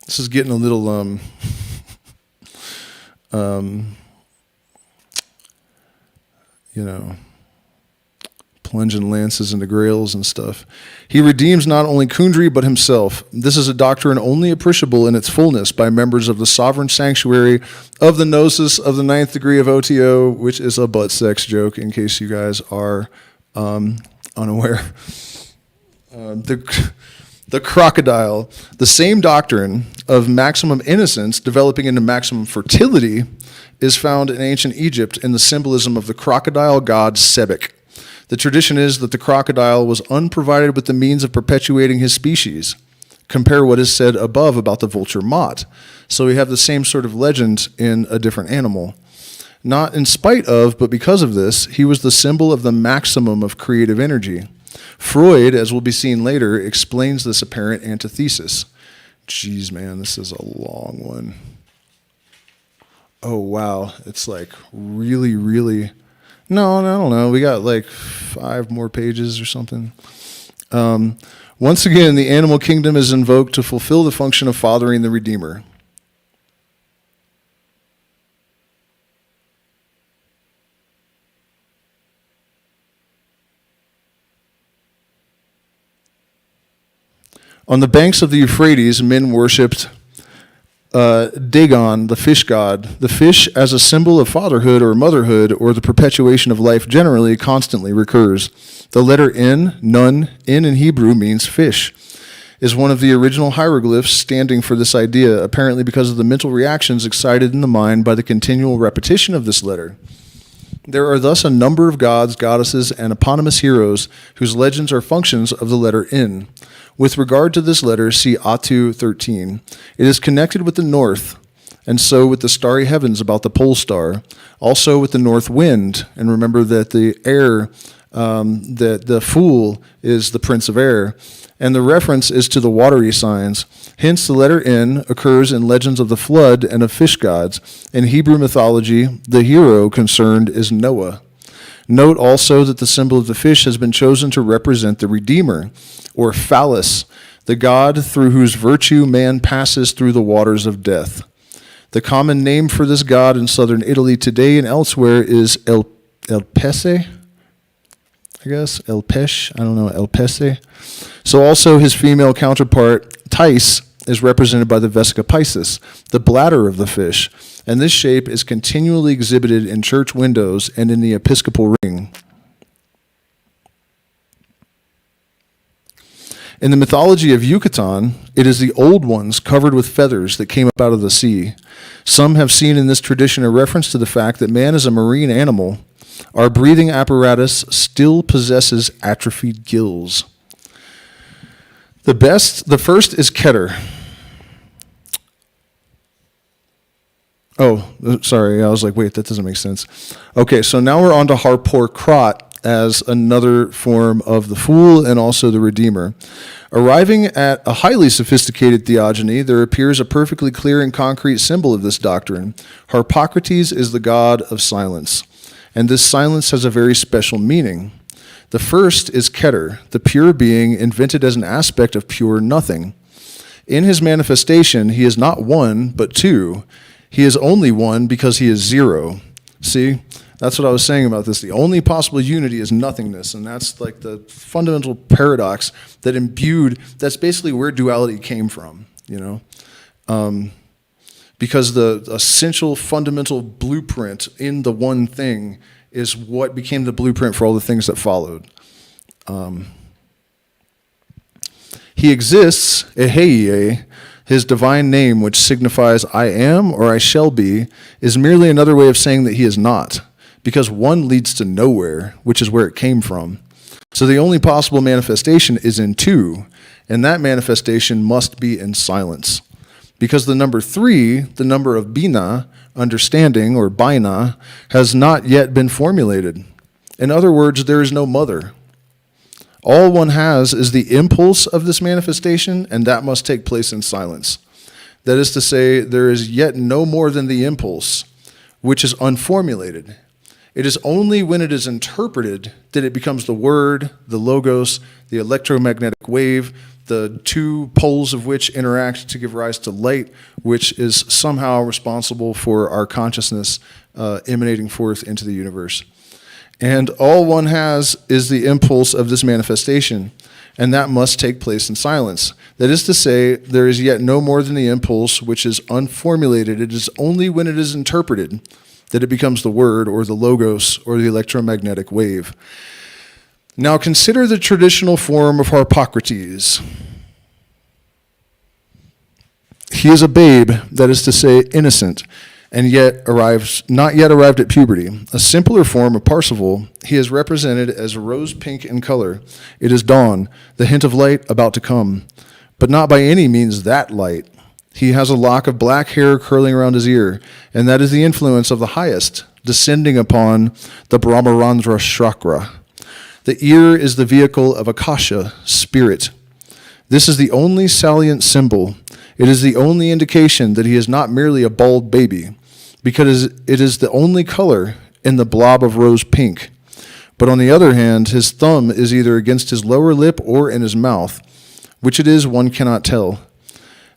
This is getting a little, plunging lances into grails and stuff. He redeems not only Kundry, but himself. This is a doctrine only appreciable in its fullness by members of the sovereign sanctuary of the gnosis of the 9th degree of OTO, which is a butt sex joke, in case you guys are unaware. The crocodile, the same doctrine of maximum innocence developing into maximum fertility, is found in ancient Egypt in the symbolism of the crocodile god Sebek. The tradition is that the crocodile was unprovided with the means of perpetuating his species. Compare what is said above about the vulture Mott. So we have the same sort of legend in a different animal. Not in spite of, but because of this, he was the symbol of the maximum of creative energy. Freud, as will be seen later, explains this apparent antithesis. Jeez, man, this is a long one. Oh, wow. It's like really, really... No, I don't know. We got like 5 more pages or something. Once again, the animal kingdom is invoked to fulfill the function of fathering the Redeemer. On the banks of the Euphrates, men worshipped Dagon, the fish god. The fish, as a symbol of fatherhood or motherhood or the perpetuation of life generally, constantly recurs. The letter N, nun, in Hebrew means fish, is one of the original hieroglyphs standing for this idea, apparently because of the mental reactions excited in the mind by the continual repetition of this letter. There are thus a number of gods, goddesses, and eponymous heroes whose legends are functions of the letter N. With regard to this letter, see Atu 13. It is connected with the north, and so with the starry heavens about the pole star, also with the north wind. And remember that the air, that the fool is the prince of air, and the reference is to the watery signs. Hence, the letter N occurs in legends of the flood and of fish gods. In Hebrew mythology, the hero concerned is Noah. Note also that the symbol of the fish has been chosen to represent the Redeemer, or Phallus, the god through whose virtue man passes through the waters of death. The common name for this god in southern Italy today and elsewhere is El Pesse, I guess, El Pesh, I don't know, El Pesse. So also his female counterpart, Thais, is represented by the Vesica Piscis, the bladder of the fish, and this shape is continually exhibited in church windows and in the episcopal ring. In the mythology of Yucatan, it is the old ones covered with feathers that came up out of the sea. Some have seen in this tradition a reference to the fact that man is a marine animal. Our breathing apparatus still possesses atrophied gills. The first is Keter. Oh, sorry, I was like, wait, that doesn't make sense. Okay, so now we're on to Harpocrates, as another form of the fool and also the redeemer. Arriving at a highly sophisticated theogony, there appears a perfectly clear and concrete symbol of this doctrine. Harpocrates is the god of silence, and this silence has a very special meaning. The first is Keter, the pure being invented as an aspect of pure nothing. In his manifestation, he is not one, but two. He is only one because he is zero. See? That's what I was saying about this. The only possible unity is nothingness, and that's like the fundamental paradox that imbued, that's basically where duality came from, you know? Because the essential fundamental blueprint in the one thing is what became the blueprint for all the things that followed. He exists, eheiei, his divine name, which signifies I am or I shall be, is merely another way of saying that he is not, because one leads to nowhere, which is where it came from. So the only possible manifestation is in two, and that manifestation must be in silence. Because the number 3, the number of bina, understanding, or bina, has not yet been formulated. In other words, there is no mother. All one has is the impulse of this manifestation, and that must take place in silence. That is to say, there is yet no more than the impulse, which is unformulated. It is only when it is interpreted that it becomes the word, the logos, the electromagnetic wave, the two poles of which interact to give rise to light, which is somehow responsible for our consciousness emanating forth into the universe. And all one has is the impulse of this manifestation, and that must take place in silence. That is to say, there is yet no more than the impulse which is unformulated. It is only when it is interpreted that it becomes the word or the logos or the electromagnetic wave. Now consider the traditional form of Harpocrates. He is a babe, that is to say, innocent, and not yet arrived at puberty. A simpler form of Parsifal, he is represented as rose pink in color. It is dawn, the hint of light about to come, but not by any means that light. He has a lock of black hair curling around his ear, and that is the influence of the highest, descending upon the Brahmarandra chakra. The ear is the vehicle of Akasha, spirit. This is the only salient symbol. It is the only indication that he is not merely a bald baby, because it is the only color in the blob of rose pink. But on the other hand, his thumb is either against his lower lip or in his mouth. Which it is, one cannot tell.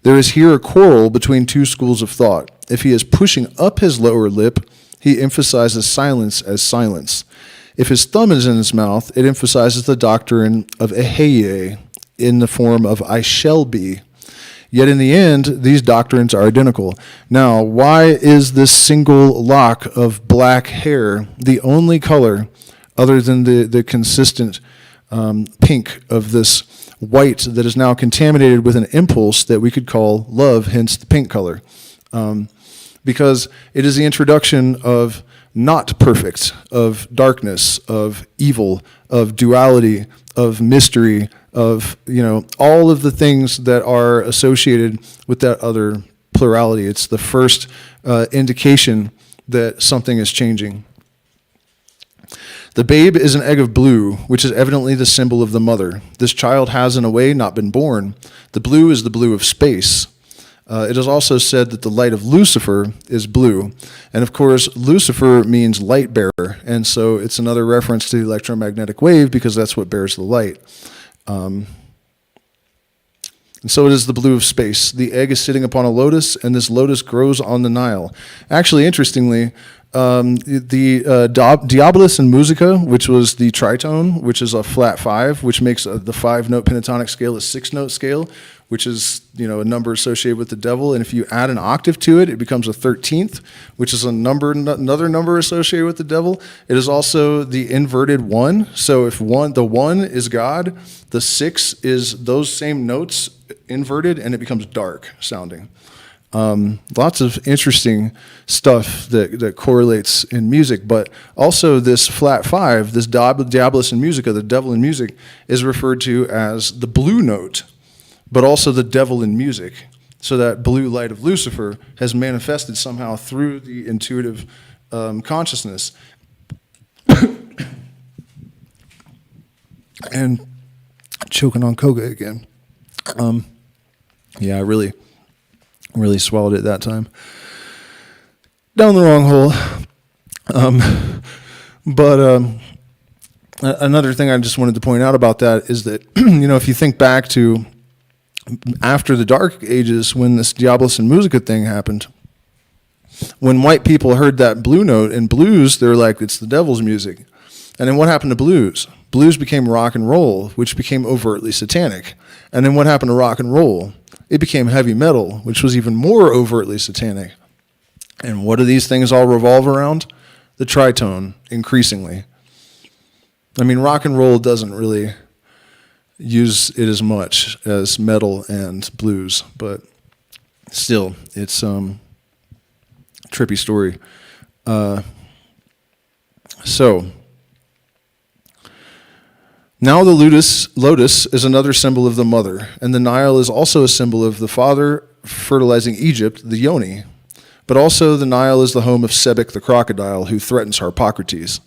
There is here a quarrel between two schools of thought. If he is pushing up his lower lip, he emphasizes silence as silence. If his thumb is in his mouth, it emphasizes the doctrine of eheiei in the form of I shall be. Yet in the end, these doctrines are identical. Now, why is this single lock of black hair the only color other than the consistent pink of this white that is now contaminated with an impulse that we could call love, hence the pink color? Because it is the introduction of not perfect, of darkness, of evil, of duality, of mystery, of, all of the things that are associated with that other plurality. It's the first indication that something is changing. The babe is an egg of blue, which is evidently the symbol of the mother. This child has, in a way, not been born. The blue is the blue of space. It is also said that the light of Lucifer is blue. And of course, Lucifer means light bearer. And so it's another reference to the electromagnetic wave because that's what bears the light. And so it is the blue of space. The egg is sitting upon a lotus, and this lotus grows on the Nile. Actually, interestingly, the Diabolus and Musica, which was the tritone, which is a flat 5, which makes the 5-note pentatonic scale a 6-note scale, which is a number associated with the devil. And if you add an octave to it, it becomes a 13th, which is another number associated with the devil. It is also the inverted 1. So if the 1 is God, the 6 is those same notes inverted, and it becomes dark sounding. Lots of interesting stuff that correlates in music, but also this flat 5, this Diabolus in Musica, the devil in music, is referred to as the blue note, but also the devil in music. So that blue light of Lucifer has manifested somehow through the intuitive consciousness. and choking on Koga again. Yeah, I really swallowed it that time. Down the wrong hole. Another thing I just wanted to point out about that is that, if you think back to after the Dark Ages, when this Diabolus and Musica thing happened, when white people heard that blue note in blues, they're like, it's the devil's music. And then what happened to blues? Blues became rock and roll, which became overtly satanic. And then what happened to rock and roll? It became heavy metal, which was even more overtly satanic. And what do these things all revolve around? The tritone, increasingly. I mean, rock and roll doesn't really use it as much as metal and blues, but still, it's trippy story. So now the lotus is another symbol of the mother, and the Nile is also a symbol of the father fertilizing Egypt, the Yoni. But also the Nile is the home of Sebek the crocodile, who threatens Harpocrates.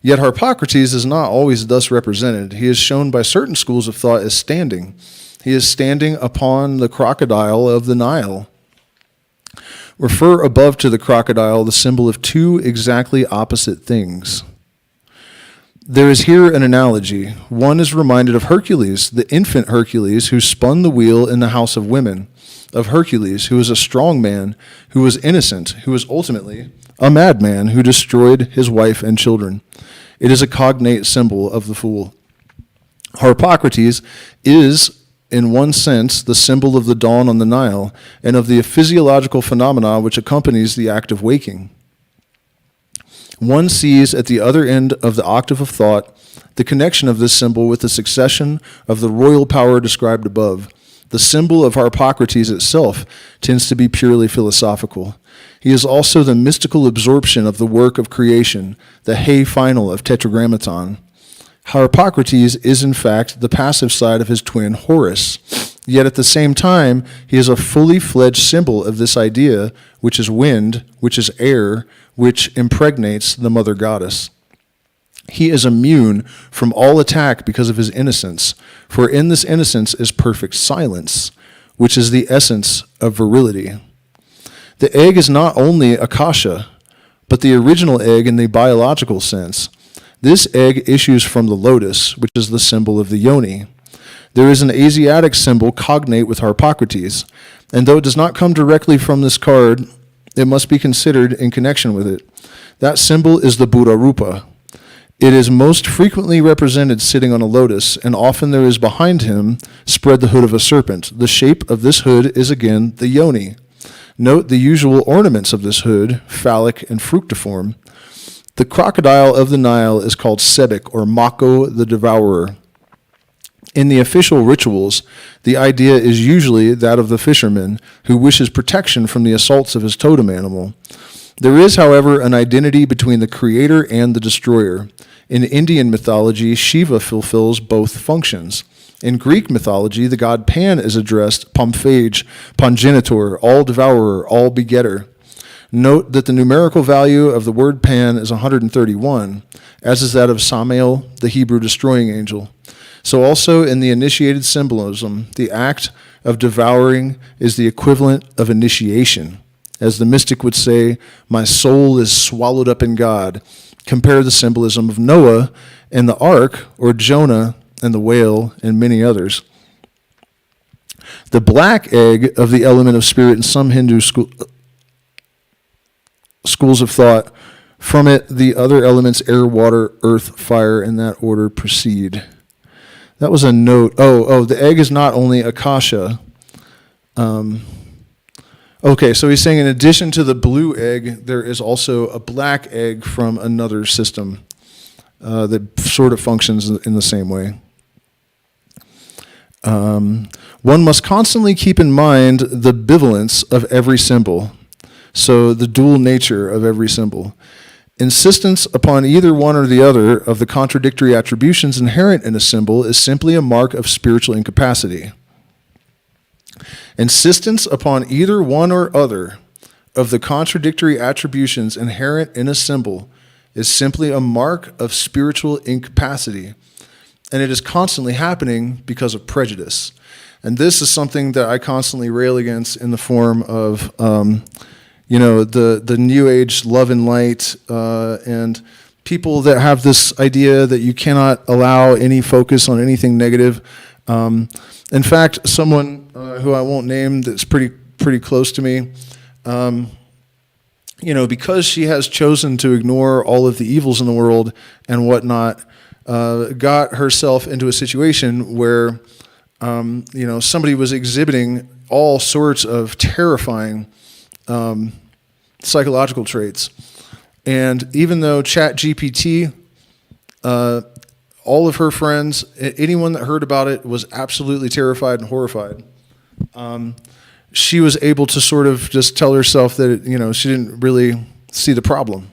Yet Harpocrates is not always thus represented. He is shown by certain schools of thought as standing. He is standing upon the crocodile of the Nile. Refer above to the crocodile, the symbol of two exactly opposite things. There is here an analogy. One is reminded of Hercules, the infant Hercules, who spun the wheel in the house of women, of Hercules, who was a strong man, who was innocent, who was ultimately a madman who destroyed his wife and children. It is a cognate symbol of the fool. Harpocrates is, in one sense, the symbol of the dawn on the Nile and of the physiological phenomena which accompanies the act of waking. One sees at the other end of the octave of thought the connection of this symbol with the succession of the royal power described above. The symbol of Harpocrates itself tends to be purely philosophical. He is also the mystical absorption of the work of creation, the hey final of Tetragrammaton. Harpocrates is in fact the passive side of his twin Horus, yet at the same time he is a fully fledged symbol of this idea, which is wind, which is air, which impregnates the mother goddess. He is immune from all attack because of his innocence, for in this innocence is perfect silence, which is the essence of virility. The egg is not only akasha, but the original egg in the biological sense. This egg issues from the lotus, which is the symbol of the yoni. There is an Asiatic symbol cognate with Harpocrates, and though it does not come directly from this card, it must be considered in connection with it. That symbol is the Buddha Rupa. It is most frequently represented sitting on a lotus, and often there is behind him spread the hood of a serpent. The shape of this hood is again the yoni. Note the usual ornaments of this hood, phallic and fructiform. The crocodile of the Nile is called Sebek, or Mako the Devourer. In the official rituals, the idea is usually that of the fisherman who wishes protection from the assaults of his totem animal. There is, however, an identity between the creator and the destroyer. In Indian mythology, Shiva fulfills both functions. In Greek mythology, the god Pan is addressed Pomphage, Pongenitor, all devourer, all begetter. Note that the numerical value of the word Pan is 131, as is that of Samael, the Hebrew destroying angel. So also in the initiated symbolism, the act of devouring is the equivalent of initiation. As the mystic would say, my soul is swallowed up in God. Compare the symbolism of Noah and the ark, or Jonah and the whale, and many others. The black egg of the element of spirit in some Hindu schools of thought, from it the other elements, air, water, earth, fire, in that order proceed. That was a note. The egg is not only akasha. Okay, so he's saying in addition to the blue egg, there is also a black egg from another system that sort of functions in the same way. One must constantly keep in mind the bivalence of every symbol, so the dual nature of every symbol. Insistence upon either one or the other of the contradictory attributions inherent in a symbol is simply a mark of spiritual incapacity. Insistence upon either one or other of the contradictory attributions inherent in a symbol is simply a mark of spiritual incapacity. and it is constantly happening because of prejudice. And this is something that I constantly rail against in the form of, the New Age love and light, and people that have this idea that you cannot allow any focus on anything negative. In fact, someone who I won't name that's pretty close to me, because she has chosen to ignore all of the evils in the world and whatnot, got herself into a situation where, somebody was exhibiting all sorts of terrifying psychological traits. And even though ChatGPT, all of her friends, anyone that heard about it was absolutely terrified and horrified, she was able to sort of just tell herself that, she didn't really see the problem.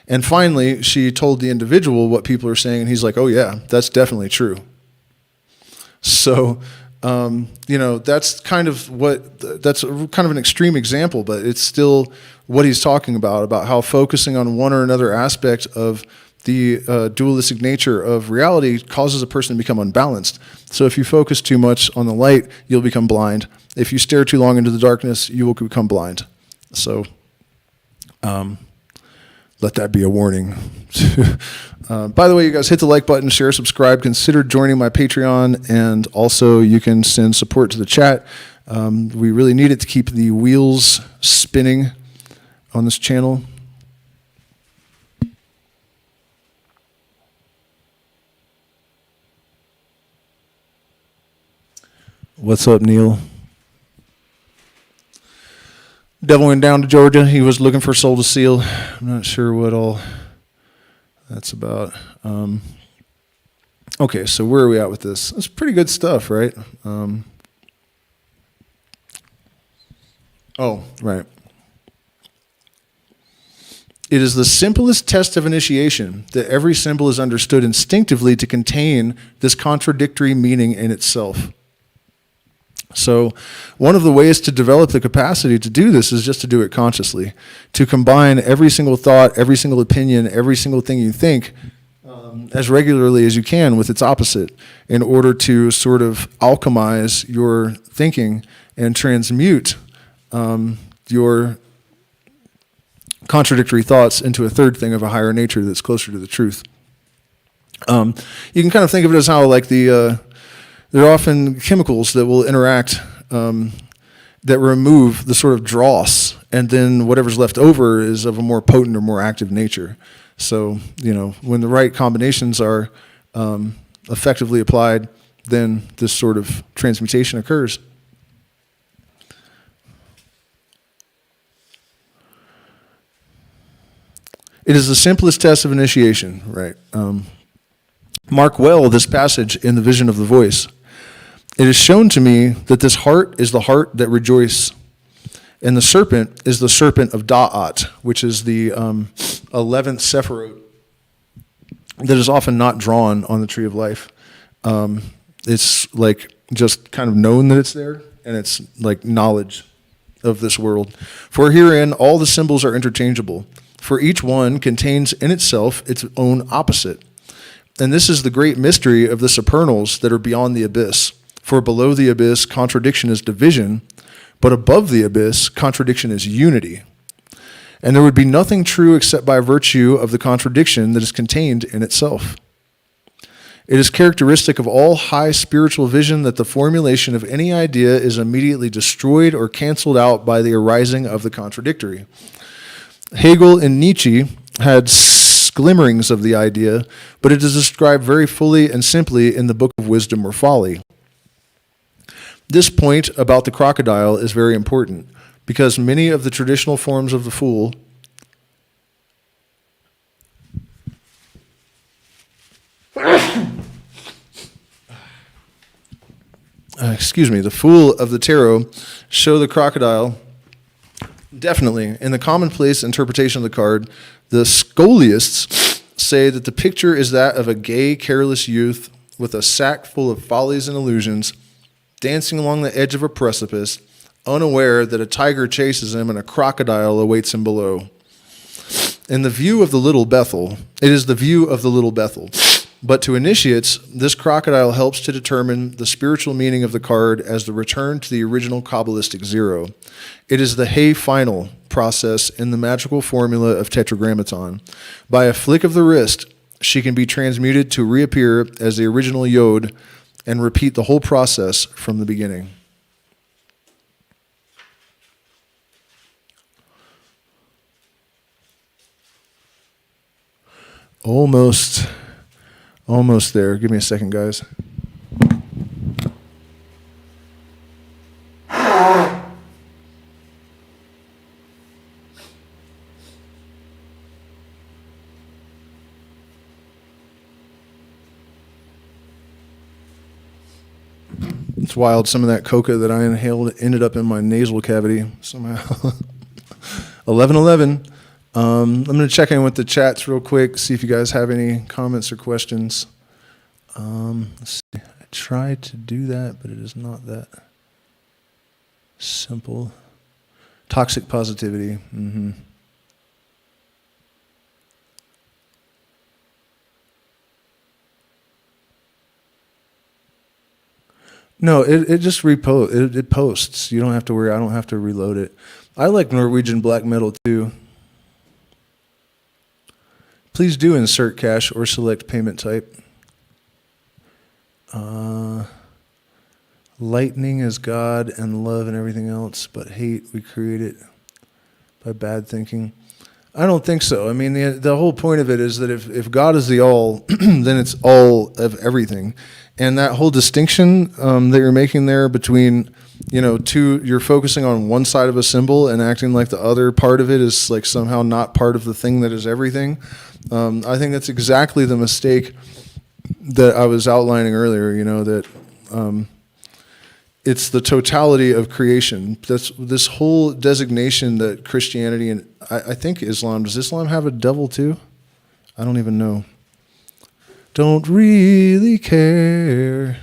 And finally, she told the individual what people are saying, and he's like, oh yeah, that's definitely true. So, that's kind of an extreme example, but it's still what he's talking about how focusing on one or another aspect of the dualistic nature of reality causes a person to become unbalanced. So if you focus too much on the light, you'll become blind. If you stare too long into the darkness, you will become blind. So let that be a warning. By the way, you guys, hit the like button, share, subscribe, consider joining my Patreon, and also you can send support to the chat. We really need it to keep the wheels spinning on this channel. What's up, Neil? Devil went down to Georgia. He was looking for Soul to Seal. I'm not sure what all that's about. Okay, so where are we at with this? It's pretty good stuff, right? Right. It is the simplest test of initiation that every symbol is understood instinctively to contain this contradictory meaning in itself. So one of the ways to develop the capacity to do this is just to do it consciously, to combine every single thought, every single opinion, every single thing you think as regularly as you can with its opposite in order to sort of alchemize your thinking and transmute your contradictory thoughts into a third thing of a higher nature that's closer to the truth. You can kind of think of it as how like there are often chemicals that will interact that remove the sort of dross, and then whatever's left over is of a more potent or more active nature. So, when the right combinations are effectively applied, then this sort of transmutation occurs. It is the simplest test of initiation, right? Mark well this passage in the vision of the voice. It is shown to me that this heart is the heart that rejoices, and the serpent is the serpent of Da'at, which is the 11th Sephirot that is often not drawn on the tree of life. It's like just kind of known that it's there, and it's like knowledge of this world. For herein all the symbols are interchangeable, for each one contains in itself its own opposite. And this is the great mystery of the supernals that are beyond the abyss. For below the abyss, contradiction is division, but above the abyss, contradiction is unity. And there would be nothing true except by virtue of the contradiction that is contained in itself. It is characteristic of all high spiritual vision that the formulation of any idea is immediately destroyed or canceled out by the arising of the contradictory. Hegel and Nietzsche had glimmerings of the idea, but it is described very fully and simply in the Book of Wisdom or Folly. This point about the crocodile is very important because many of the traditional forms of the fool the fool of the tarot show the crocodile definitely in the commonplace interpretation of the card. The scholiasts say that the picture is that of a gay, careless youth with a sack full of follies and illusions, dancing along the edge of a precipice, unaware that a tiger chases him and a crocodile awaits him below. In the view of the little Bethel, it is the view of the little Bethel. But to initiates, this crocodile helps to determine the spiritual meaning of the card as the return to the original Kabbalistic zero. It is the hey final process in the magical formula of Tetragrammaton. By a flick of the wrist, she can be transmuted to reappear as the original Yod and repeat the whole process from the beginning. Almost there. Give me a second, guys. It's wild. Some of that coca that I inhaled ended up in my nasal cavity somehow. 11:11. I'm going to check in with the chats real quick, see if you guys have any comments or questions. Let's see. I tried to do that, but it is not that simple. Toxic positivity. No, it just it posts. You don't have to worry. I don't have to reload it. I like Norwegian black metal too. Please do insert cash or select payment type. Lightning is God and love and everything else, but hate, we create it by bad thinking. I don't think so. I mean, the whole point of it is that if God is the all, then it's all of everything. And that whole distinction that you're making there between, you're focusing on one side of a symbol and acting like the other part of it is like somehow not part of the thing that is everything. I think that's exactly the mistake that I was outlining earlier, that it's the totality of creation. That's this whole designation that Christianity and I think Islam, does Islam have a devil too? I don't even know. Don't really care.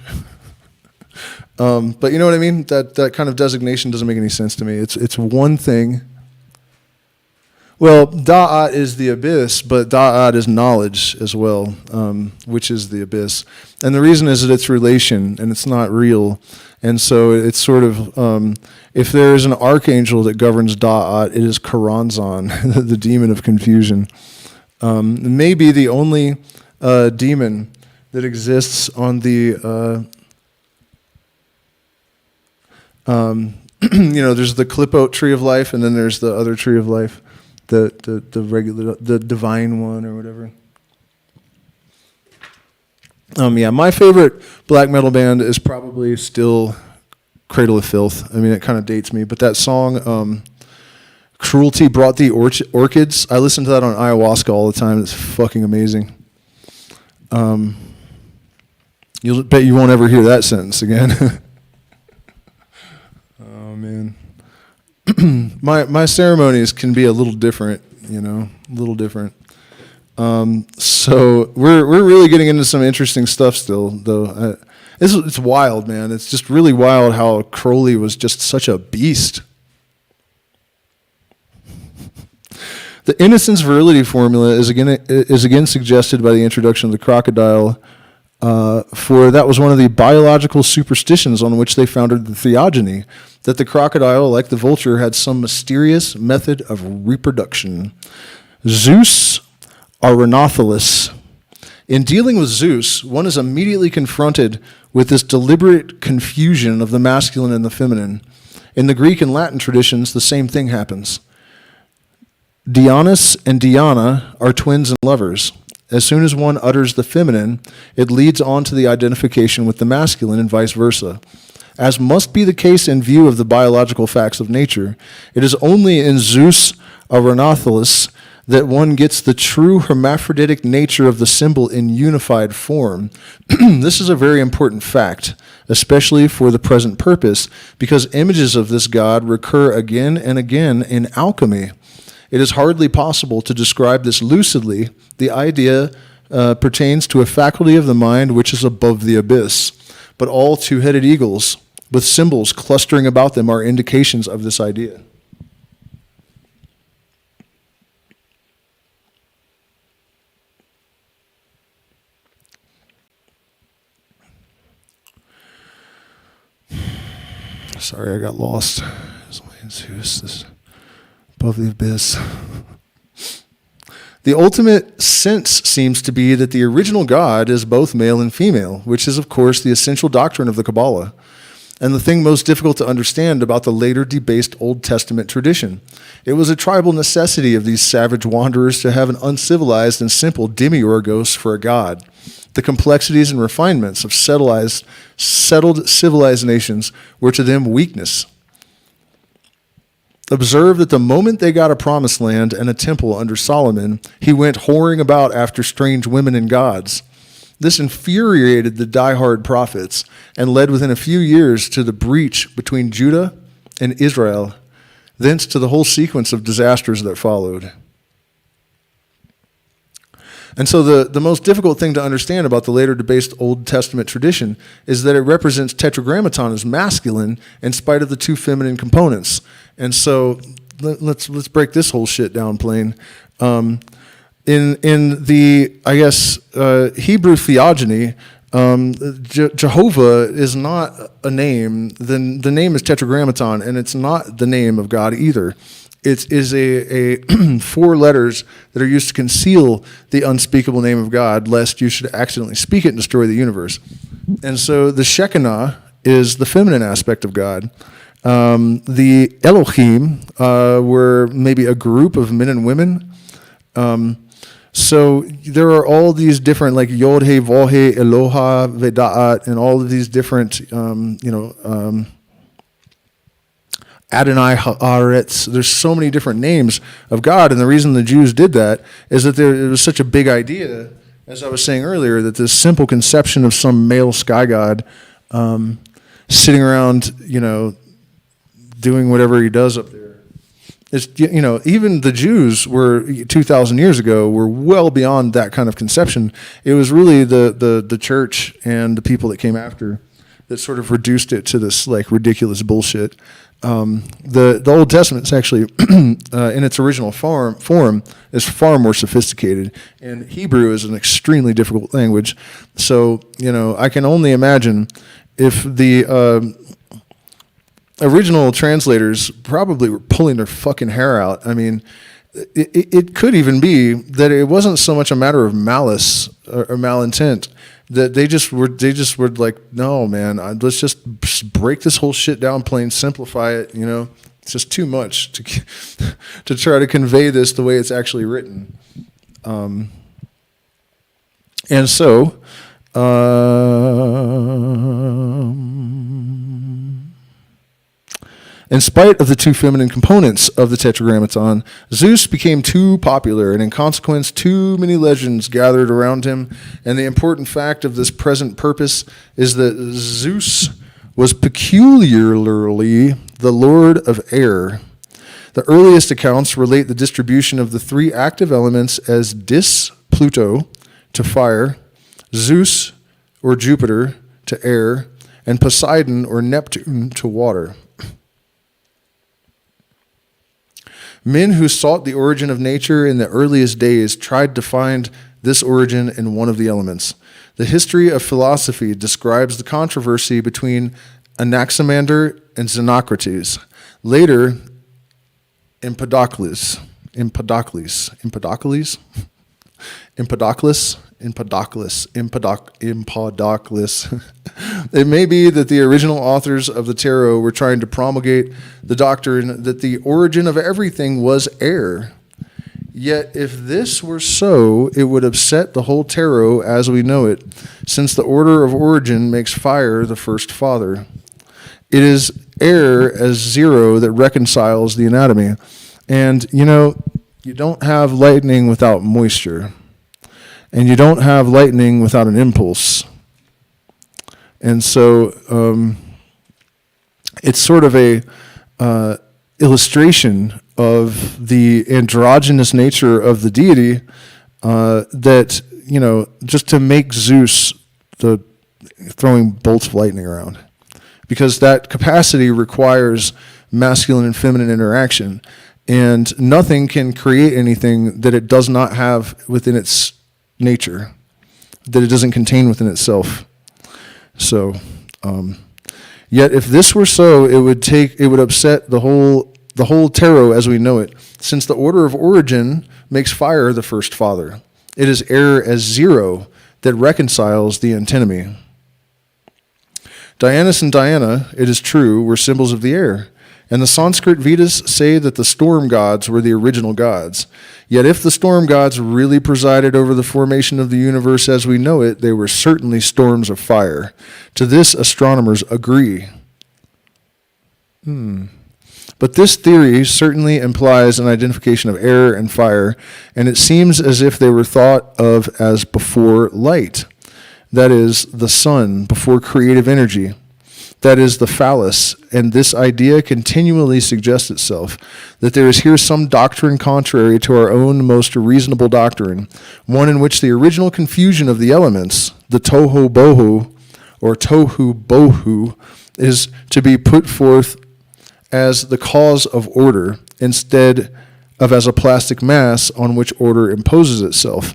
But you know what I mean? That kind of designation doesn't make any sense to me. It's one thing. Well, da'at is the abyss, but da'at is knowledge as well, which is the abyss. And the reason is that it's relation, and it's not real. And so it's sort of, if there is an archangel that governs da'at, it is Karanzan, the demon of confusion. Maybe the only demon that exists on the, there's the clip-out tree of life, and then there's the other tree of life. The regular, the divine one or whatever. My favorite black metal band is probably still Cradle of Filth. I mean, it kind of dates me, but that song, Cruelty Brought the Orchids, I listen to that on ayahuasca all the time. It's fucking amazing. You'll bet you won't ever hear that sentence again. Oh, man. My ceremonies can be a little different, a little different. So we're really getting into some interesting stuff still, though. It's wild, man. It's just really wild how Crowley was just such a beast. The innocence virility formula is again suggested by the introduction of the crocodile, for that was one of the biological superstitions on which they founded the theogony, that the crocodile, like the vulture, had some mysterious method of reproduction. Zeus Arenothelus. In dealing with Zeus, one is immediately confronted with this deliberate confusion of the masculine and the feminine. In the Greek and Latin traditions, the same thing happens. Dionis and Diana are twins and lovers. As soon as one utters the feminine, it leads on to the identification with the masculine and vice versa. As must be the case in view of the biological facts of nature, it is only in Zeus Arenothelus that one gets the true hermaphroditic nature of the symbol in unified form. This is a very important fact, especially for the present purpose, because images of this god recur again and again in alchemy. It is hardly possible to describe this lucidly. The idea pertains to a faculty of the mind which is above the abyss. But all two-headed eagles with symbols clustering about them are indications of this idea. Sorry, I got lost. Zeus is above the abyss. The ultimate sense seems to be that the original God is both male and female, which is, of course, the essential doctrine of the Kabbalah, and the thing most difficult to understand about the later debased Old Testament tradition. It was a tribal necessity of these savage wanderers to have an uncivilized and simple demiurgos for a god. The complexities and refinements of settled civilized nations were to them weakness. Observe that the moment they got a promised land and a temple under Solomon, he went whoring about after strange women and gods. This infuriated the diehard prophets and led within a few years to the breach between Judah and Israel, thence to the whole sequence of disasters that followed. And so the most difficult thing to understand about the later debased Old Testament tradition is that it represents Tetragrammaton as masculine in spite of the two feminine components. And so let's break this whole shit down plain. In the, I guess, Hebrew theogony, Jehovah is not a name. The name is Tetragrammaton, and it's not the name of God either. It is a 4 letters that are used to conceal the unspeakable name of God, lest you should accidentally speak it and destroy the universe. And so the Shekinah is the feminine aspect of God. The Elohim were maybe a group of men and women. So there are all these different, like Yod, He, Vav, He, Eloha, Veda'at, and all of these different, Adonai Haaretz. There's so many different names of God, and the reason the Jews did that is that it was such a big idea, as I was saying earlier, that this simple conception of some male sky god sitting around, doing whatever he does up there. It's, even the Jews were 2,000 years ago were well beyond that kind of conception. It was really the church and the people that came after that sort of reduced it to this like ridiculous bullshit. The Old Testament is actually, in its original form, is far more sophisticated, and Hebrew is an extremely difficult language. So, I can only imagine if the original translators probably were pulling their fucking hair out. I mean, it could even be that it wasn't so much a matter of malice or malintent, that they just were like, no, man, let's just break this whole shit down plain, simplify it. It's just too much to try to convey this the way it's actually written. And so, in spite of the two feminine components of the Tetragrammaton, Zeus became too popular, and in consequence, too many legends gathered around him. And the important fact of this present purpose is that Zeus was peculiarly the lord of air. The earliest accounts relate the distribution of the 3 active elements as Dis, Pluto, to fire, Zeus, or Jupiter, to air, and Poseidon, or Neptune, to water. Men who sought the origin of nature in the earliest days tried to find this origin in one of the elements. The history of philosophy describes the controversy between Anaximander and Xenocrates. Later, Empedocles. It may be that the original authors of the tarot were trying to promulgate the doctrine that the origin of everything was air. Yet if this were so, it would upset the whole tarot as we know it, since the order of origin makes fire the first father. It is air as 0 that reconciles the anatomy. And, you don't have lightning without moisture. And you don't have lightning without an impulse. And so it's sort of a illustration of the androgynous nature of the deity that, just to make Zeus the throwing bolts of lightning around. Because that capacity requires masculine and feminine interaction. And nothing can create anything that it does not have within its nature, that it doesn't contain within itself. So Yet if this were so, it would upset the whole tarot as we know it, since the order of origin makes fire the first father. It is error as zero that reconciles the antinomy. Dionis and Diana, it is true, were symbols of the air, and the Sanskrit Vedas say that the storm gods were the original gods. Yet if the storm gods really presided over the formation of the universe as we know it, they were certainly storms of fire. To this, astronomers agree. But this theory certainly implies an identification of air and fire, and it seems as if they were thought of as before light. That is, the sun before creative energy. That is, the phallus, and this idea continually suggests itself, that there is here some doctrine contrary to our own most reasonable doctrine, one in which the original confusion of the elements, the tohu bohu, or tohu bohu, is to be put forth as the cause of order, instead of as a plastic mass on which order imposes itself.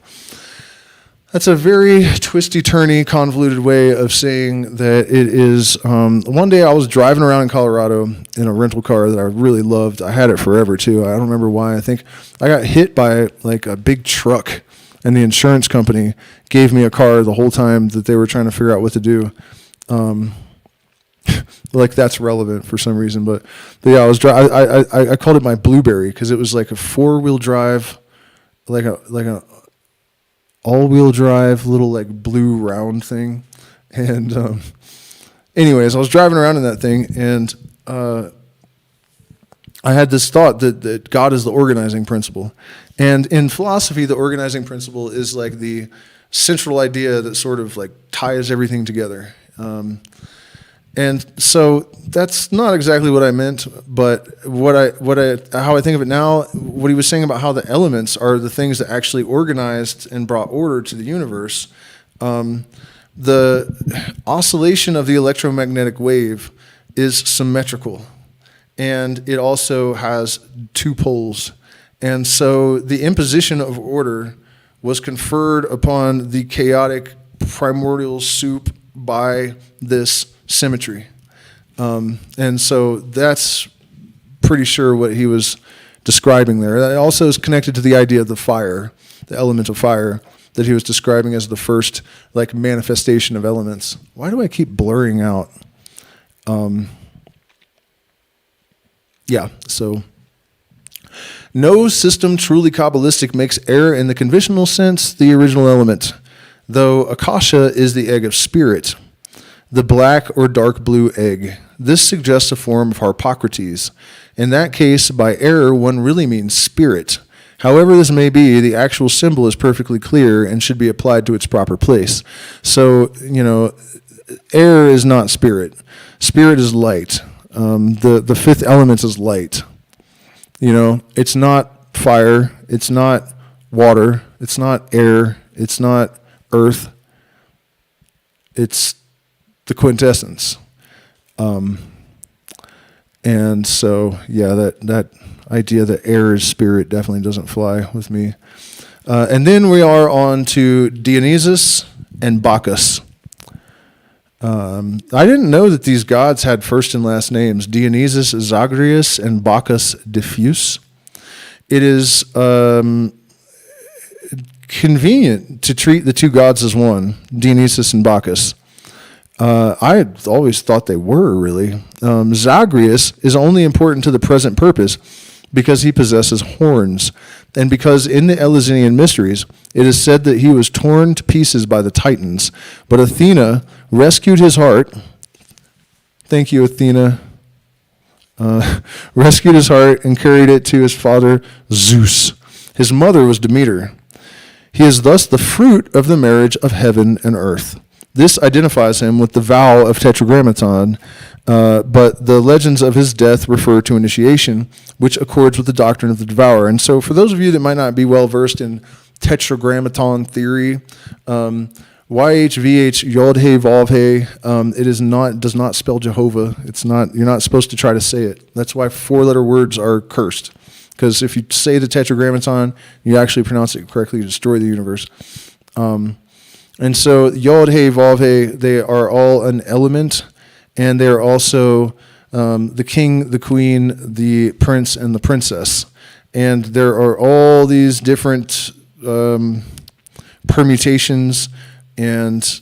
That's a very twisty-turny, convoluted way of saying that it is. One day I was driving around in Colorado in a rental car that I really loved. I had it forever, too. I don't remember why. I think I got hit by like a big truck, and the insurance company gave me a car the whole time that they were trying to figure out what to do. Like that's relevant for some reason, but yeah, I called it my Blueberry because it was like a 4-wheel drive, like a all-wheel drive little like blue round thing. And anyways, I was driving around in that thing, and I had this thought that God is the organizing principle. And in philosophy, the organizing principle is like the central idea that sort of like ties everything together. And so that's not exactly what I meant, but how I think of it now, what he was saying about how the elements are the things that actually organized and brought order to the universe. The oscillation of the electromagnetic wave is symmetrical, and it also has two poles. And so the imposition of order was conferred upon the chaotic primordial soup by this symmetry. And so that's pretty sure what he was describing there. That also is connected to the idea of the fire, the element of fire, that he was describing as the first like manifestation of elements. Why do I keep blurring out? So no system truly Kabbalistic makes air in the conventional sense the original element, though Akasha is the egg of spirit, the black or dark blue egg. This suggests a form of Harpocrates. In that case, by error, one really means spirit. However this may be, the actual symbol is perfectly clear and should be applied to its proper place. So, air is not spirit. Spirit is light. The fifth element is light. It's not fire. It's not water. It's not air. It's not earth. It's the quintessence. And so, that idea that air is spirit definitely doesn't fly with me. And then we are on to Dionis and Bakas. I didn't know that these gods had first and last names, Dionysus Zagreus and Bacchus Diffuse. It is convenient to treat the two gods as one, Dionysus and Bacchus. I had always thought they were, really. Zagreus is only important to the present purpose because he possesses horns, and because in the Eleusinian mysteries it is said that he was torn to pieces by the Titans, but Athena rescued his heart. Thank you, Athena. Rescued his heart and carried it to his father Zeus. His mother was Demeter. He is thus the fruit of the marriage of heaven and earth. This identifies him with the vow of Tetragrammaton, but the legends of his death refer to initiation, which accords with the doctrine of the devourer. And so for those of you that might not be well versed in Tetragrammaton theory, YHVH Yod He Vav He, it does not spell Jehovah. You're not supposed to try to say it. That's why 4-letter words are cursed. Because if you say the Tetragrammaton, you actually pronounce it correctly, you destroy the universe. And so Yod He Vav He, they are all an element, and they're also the king, the queen, the prince, and the princess. And there are all these different permutations, and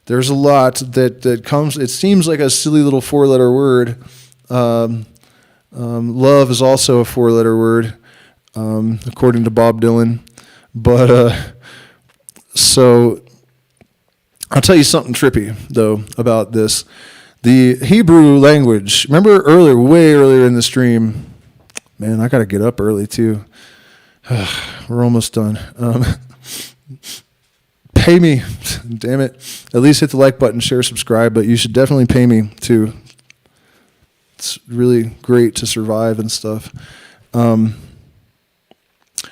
there's a lot that comes. It seems like a silly little 4-letter word. Love is also a 4-letter word, according to Bob Dylan. But so I'll tell you something trippy, though, about this. The Hebrew language, remember way earlier in the stream, man, I got to get up early, too. We're almost done. Pay me, damn it. At least hit the like button, share, subscribe, but you should definitely pay me, too. It's really great to survive and stuff.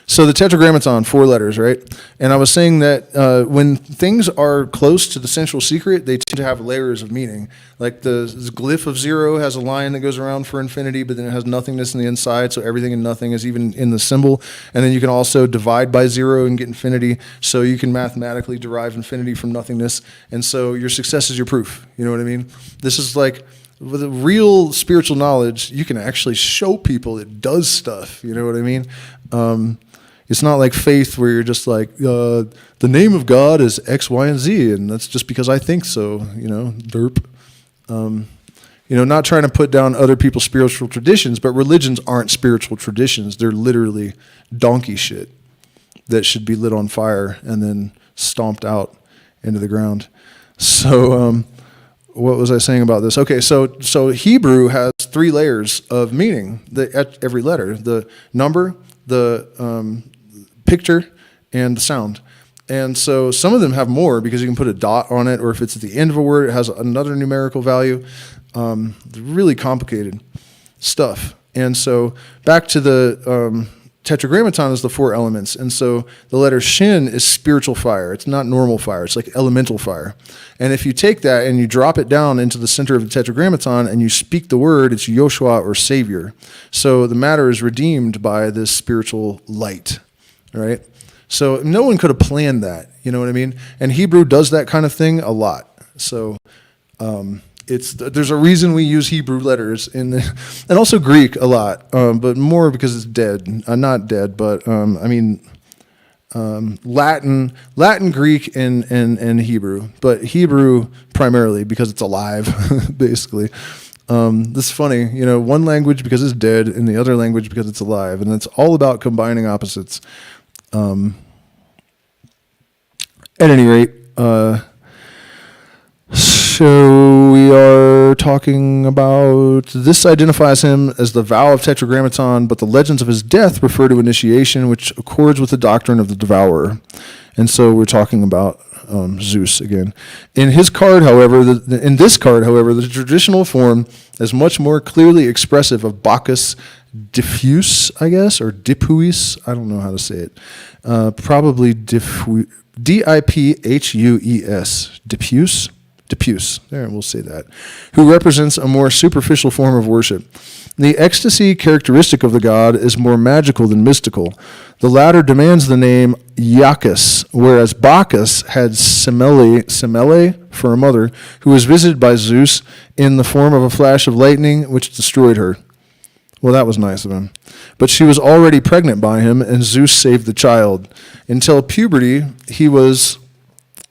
So the Tetragrammaton, 4 letters, right? And I was saying that when things are close to the central secret, they tend to have layers of meaning. Like the glyph of 0 has a line that goes around for infinity, but then it has nothingness in the inside, so everything and nothing is even in the symbol. And then you can also divide by 0 and get infinity, so you can mathematically derive infinity from nothingness. And so your success is your proof. You know what I mean? This is like, with a real spiritual knowledge, you can actually show people it does stuff. You know what I mean? It's not like faith where you're just like, the name of God is X, Y, and Z, and that's just because I think so, derp. Not trying to put down other people's spiritual traditions, but religions aren't spiritual traditions. They're literally donkey shit that should be lit on fire and then stomped out into the ground. So, what was I saying about this? Okay, so Hebrew has 3 layers of meaning at every letter: the number, the picture, and the sound. And so some of them have more because you can put a dot on it, or if it's at the end of a word, it has another numerical value. Really complicated stuff. And so back to the Tetragrammaton is the 4 elements. And so the letter Shin is spiritual fire. It's not normal fire. It's like elemental fire. And if you take that and you drop it down into the center of the Tetragrammaton and you speak the word, it's Yoshua, or Savior. So the matter is redeemed by this spiritual light, right? So no one could have planned that, you know what I mean? And Hebrew does that kind of thing a lot. So there's a reason we use Hebrew letters and also Greek a lot, but more because it's dead. Not dead, but Latin, Greek, and Hebrew, but Hebrew primarily because it's alive, basically. This is funny, one language because it's dead, and the other language because it's alive, and it's all about combining opposites. At any rate, so we are talking about, this identifies him as the vow of Tetragrammaton, but the legends of his death refer to initiation, which accords with the doctrine of the devourer. And so we're talking about Zeus again. In this card, however, the traditional form is much more clearly expressive of Bacchus diffuse, I guess, or dipuis. I don't know how to say it. Probably Diphues. Diffuse. There, we'll say that. Who represents a more superficial form of worship. The ecstasy characteristic of the god is more magical than mystical. The latter demands the name Iacchus, whereas Bacchus had Semele for a mother, who was visited by Zeus in the form of a flash of lightning, which destroyed her. Well, that was nice of him. But she was already pregnant by him, and Zeus saved the child. Until puberty, he was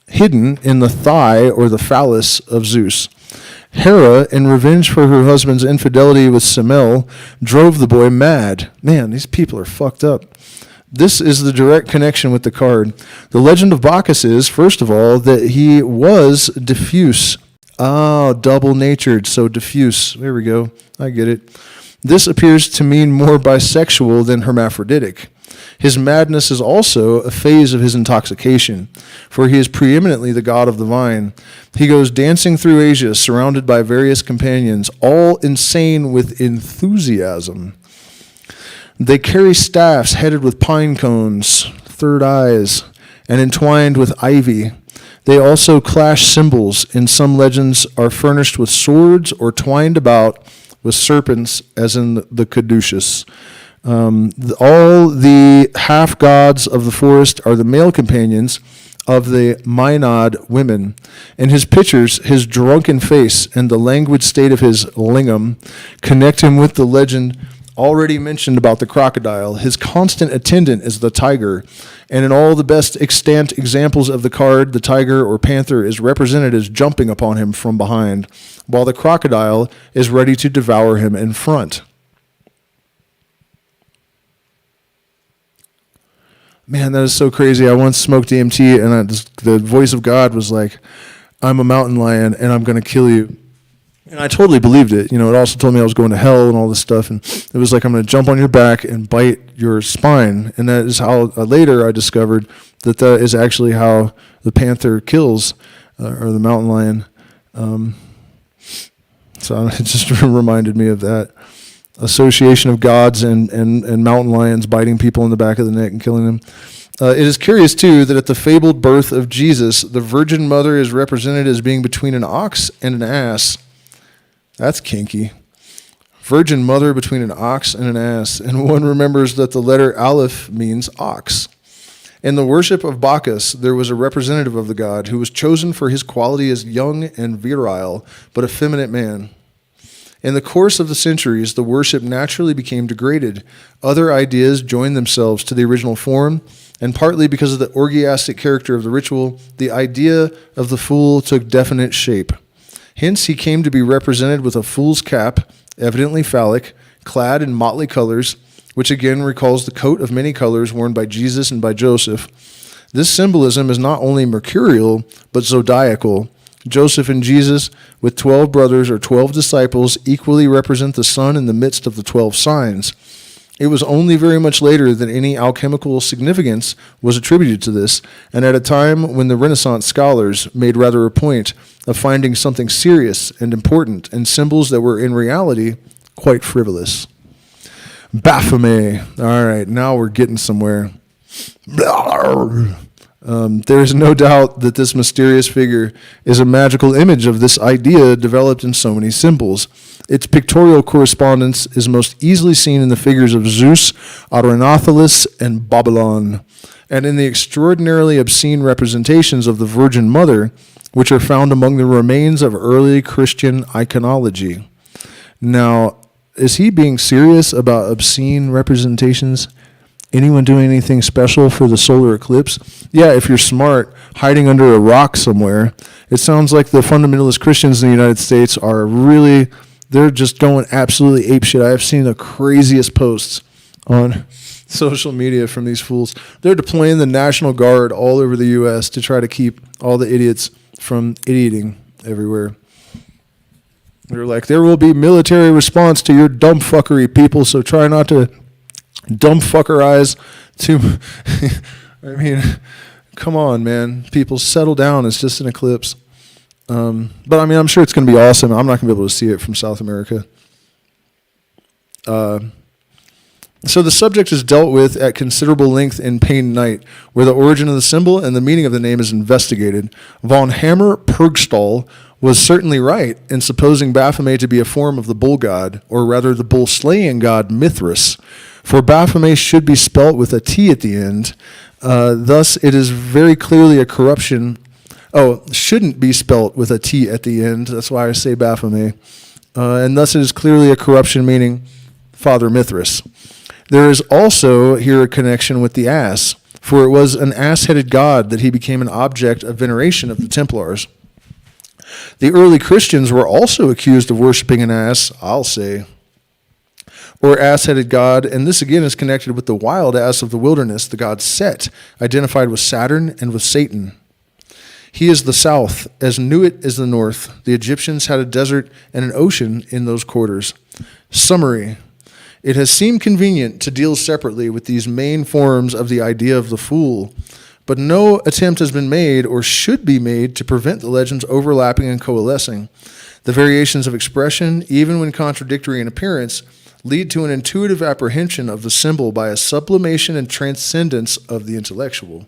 hidden in the thigh or the phallus of Zeus. Hera, in revenge for her husband's infidelity with Semele, drove the boy mad. Man, these people are fucked up. This is the direct connection with the card. The legend of Bacchus is, first of all, that he was diffuse. Double-natured, so diffuse. There we go. I get it. This appears to mean more bisexual than hermaphroditic. His madness is also a phase of his intoxication, for he is preeminently the god of the vine. He goes dancing through Asia, surrounded by various companions, all insane with enthusiasm. They carry staffs headed with pine cones, third eyes, and entwined with ivy. They also clash cymbals. In some legends are furnished with swords or twined about with serpents, as in the caduceus. All the half-gods of the forest are the male companions, of the Maenad women. In his pictures, his drunken face and the languid state of his lingam connect him with the legend already mentioned about the crocodile. His constant attendant is the tiger, and in all the best extant examples of the card, the tiger or panther is represented as jumping upon him from behind, while the crocodile is ready to devour him in front. Man, that is so crazy. I once smoked DMT, and the voice of God was like, I'm a mountain lion, and I'm going to kill you. And I totally believed it. It also told me I was going to hell and all this stuff. And it was like, I'm going to jump on your back and bite your spine. And that is how later I discovered that is actually how the panther kills, or the mountain lion. So it just reminded me of that association of gods and mountain lions biting people in the back of the neck and killing them. It is curious, too, that at the fabled birth of Jesus, the Virgin Mother is represented as being between an ox and an ass. That's kinky. Virgin Mother between an ox and an ass. And one remembers that the letter Aleph means ox. In the worship of Bakas, there was a representative of the god who was chosen for his quality as young and virile, but effeminate man. In the course of the centuries, the worship naturally became degraded. Other ideas joined themselves to the original form, and partly because of the orgiastic character of the ritual, the idea of the fool took definite shape. Hence, he came to be represented with a fool's cap, evidently phallic, clad in motley colors, which again recalls the coat of many colors worn by Jesus and by Joseph. This symbolism is not only mercurial, but zodiacal. Joseph and Jesus, with 12 brothers or 12 disciples, equally represent the sun in the midst of the 12 signs. It was only very much later that any alchemical significance was attributed to this, and at a time when the Renaissance scholars made rather a point of finding something serious and important in symbols that were in reality quite frivolous. Baphomet. All right, now we're getting somewhere. There is no doubt that this mysterious figure is a magical image of this idea developed in so many symbols. Its pictorial correspondence is most easily seen in the figures of Zeus, Arenathelus, and Babylon, and in the extraordinarily obscene representations of the Virgin Mother, which are found among the remains of early Christian iconology. Now, is he being serious about obscene representations? Anyone doing anything special for the solar eclipse? Yeah, if you're smart, hiding under a rock somewhere. It sounds like the fundamentalist Christians in the United States are really, they're just going absolutely apeshit. I have seen the craziest posts on social media from these fools. They're deploying the National Guard all over the U.S. to try to keep all the idiots from idioting everywhere. They're like, there will be military response to your dumb fuckery, people, so try not to dumb fuckerize too. I mean, come on, man. People, settle down. It's just an eclipse. But I mean, I'm sure it's going to be awesome. I'm not going to be able to see it from South America. So the subject is dealt with at considerable length in Pain Night, where the origin of the symbol and the meaning of the name is investigated. Von Hammer-Purgstall was certainly right in supposing Baphomet to be a form of the bull god, or rather the bull-slaying god Mithras. For Baphomet should be spelt with a T at the end. Thus, it is very clearly a corruption. Shouldn't be spelt with a T at the end. That's why I say Baphomet. And thus, it is clearly a corruption, meaning Father Mithras. There is also here a connection with the ass, for it was an ass-headed god that he became an object of veneration of the Templars. The early Christians were also accused of worshiping an ass, I'll say, or ass-headed god, and this again is connected with the wild ass of the wilderness, the god Set, identified with Saturn and with Satan. He is the south, as Nuit is the north. The Egyptians had a desert and an ocean in those quarters. Summary. It has seemed convenient to deal separately with these main forms of the idea of the fool, but no attempt has been made or should be made to prevent the legends overlapping and coalescing. The variations of expression, even when contradictory in appearance, lead to an intuitive apprehension of the symbol by a sublimation and transcendence of the intellectual.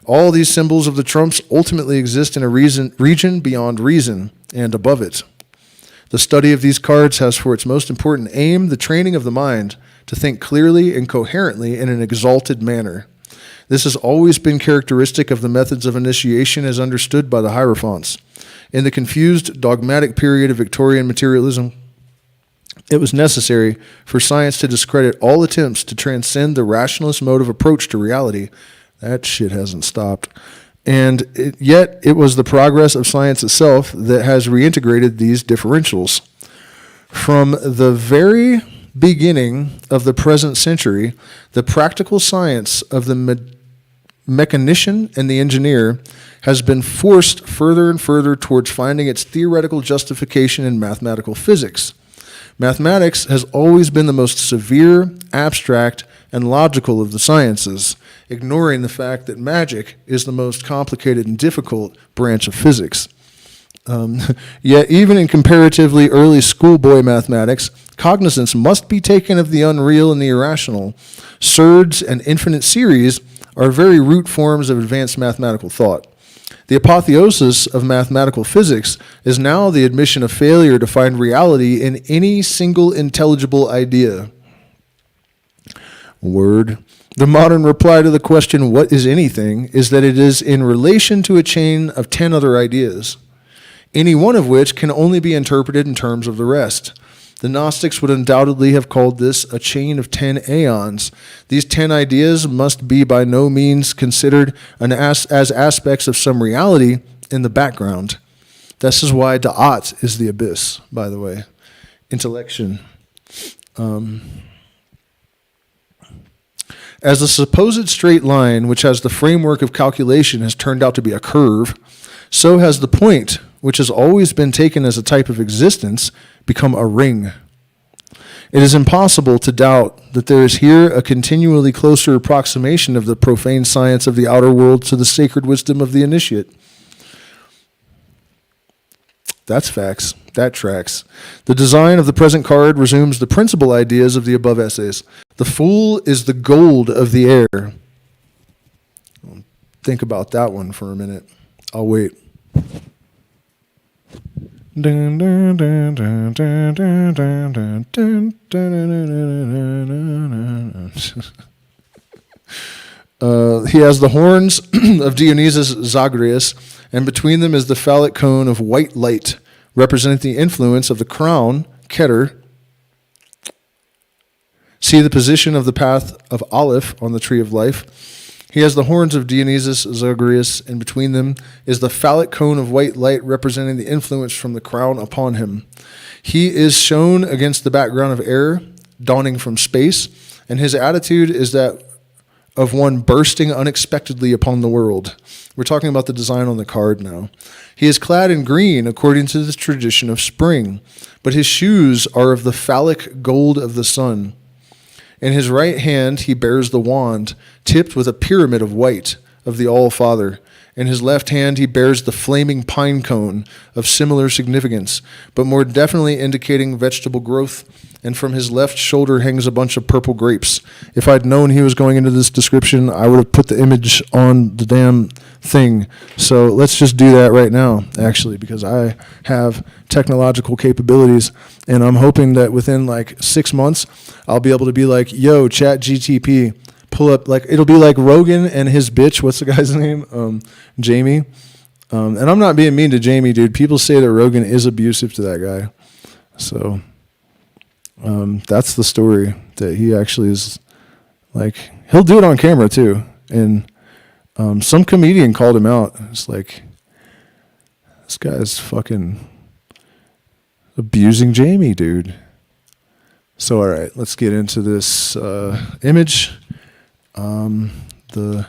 All these symbols of the trumps ultimately exist in a region beyond reason and above it. The study of these cards has for its most important aim the training of the mind to think clearly and coherently in an exalted manner. This has always been characteristic of the methods of initiation as understood by the Hierophants. In the confused, dogmatic period of Victorian materialism, it was necessary for science to discredit all attempts to transcend the rationalist mode of approach to reality. That shit hasn't stopped. And yet it was the progress of science itself that has reintegrated these differentials. From the very beginning of the present century, the practical science of the mechanician and the engineer has been forced further and further towards finding its theoretical justification in mathematical physics. Mathematics has always been the most severe, abstract, and logical of the sciences, ignoring the fact that magic is the most complicated and difficult branch of physics. Yet even in comparatively early schoolboy mathematics, cognizance must be taken of the unreal and the irrational. Surds and infinite series are very root forms of advanced mathematical thought. The apotheosis of mathematical physics is now the admission of failure to find reality in any single intelligible idea. Word. The modern reply to the question, what is anything, is that it is in relation to a chain of 10 other ideas, any one of which can only be interpreted in terms of the rest. The Gnostics would undoubtedly have called this a chain of 10 aeons. These 10 ideas must be by no means considered as aspects of some reality in the background. This is why Da'at is the abyss, by the way. Intellection. As the supposed straight line, which has the framework of calculation, has turned out to be a curve, so has the point, which has always been taken as a type of existence, become a ring. It is impossible to doubt that there is here a continually closer approximation of the profane science of the outer world to the sacred wisdom of the initiate. That's facts. That tracks. The design of the present card resumes the principal ideas of the above essays. The fool is the gold of the air. Think about that one for a minute. I'll wait. He has the horns of Dionysus Zagreus, and between them is the phallic cone of white light, representing the influence of the crown, Keter. See the position of the path of Aleph on the tree of life. He has the horns of Dionysus Zagreus, and between them is the phallic cone of white light representing the influence from the crown upon him. He is shown against the background of air, dawning from space, and his attitude is that of one bursting unexpectedly upon the world. We're talking about the design on the card now. He is clad in green according to the tradition of spring, but his shoes are of the phallic gold of the sun. In his right hand he bears the wand, tipped with a pyramid of white, of the All-Father. In his left hand he bears the flaming pine cone, of similar significance, but more definitely indicating vegetable growth, and from his left shoulder hangs a bunch of purple grapes. If I'd known he was going into this description, I would have put the image on the damn thing. So let's just do that right now, actually, because I have technological capabilities, and I'm hoping that within like 6 months, I'll be able to be like, yo, chat GTP, pull up, like, it'll be like Rogan and his bitch, what's the guy's name? Jamie. And I'm not being mean to Jamie, dude. People say that Rogan is abusive to that guy. So that's the story, that he actually is, like, he'll do it on camera too. And some comedian called him out. It's like, this guy's fucking abusing Jamie, dude. So, all right, let's get into this image. The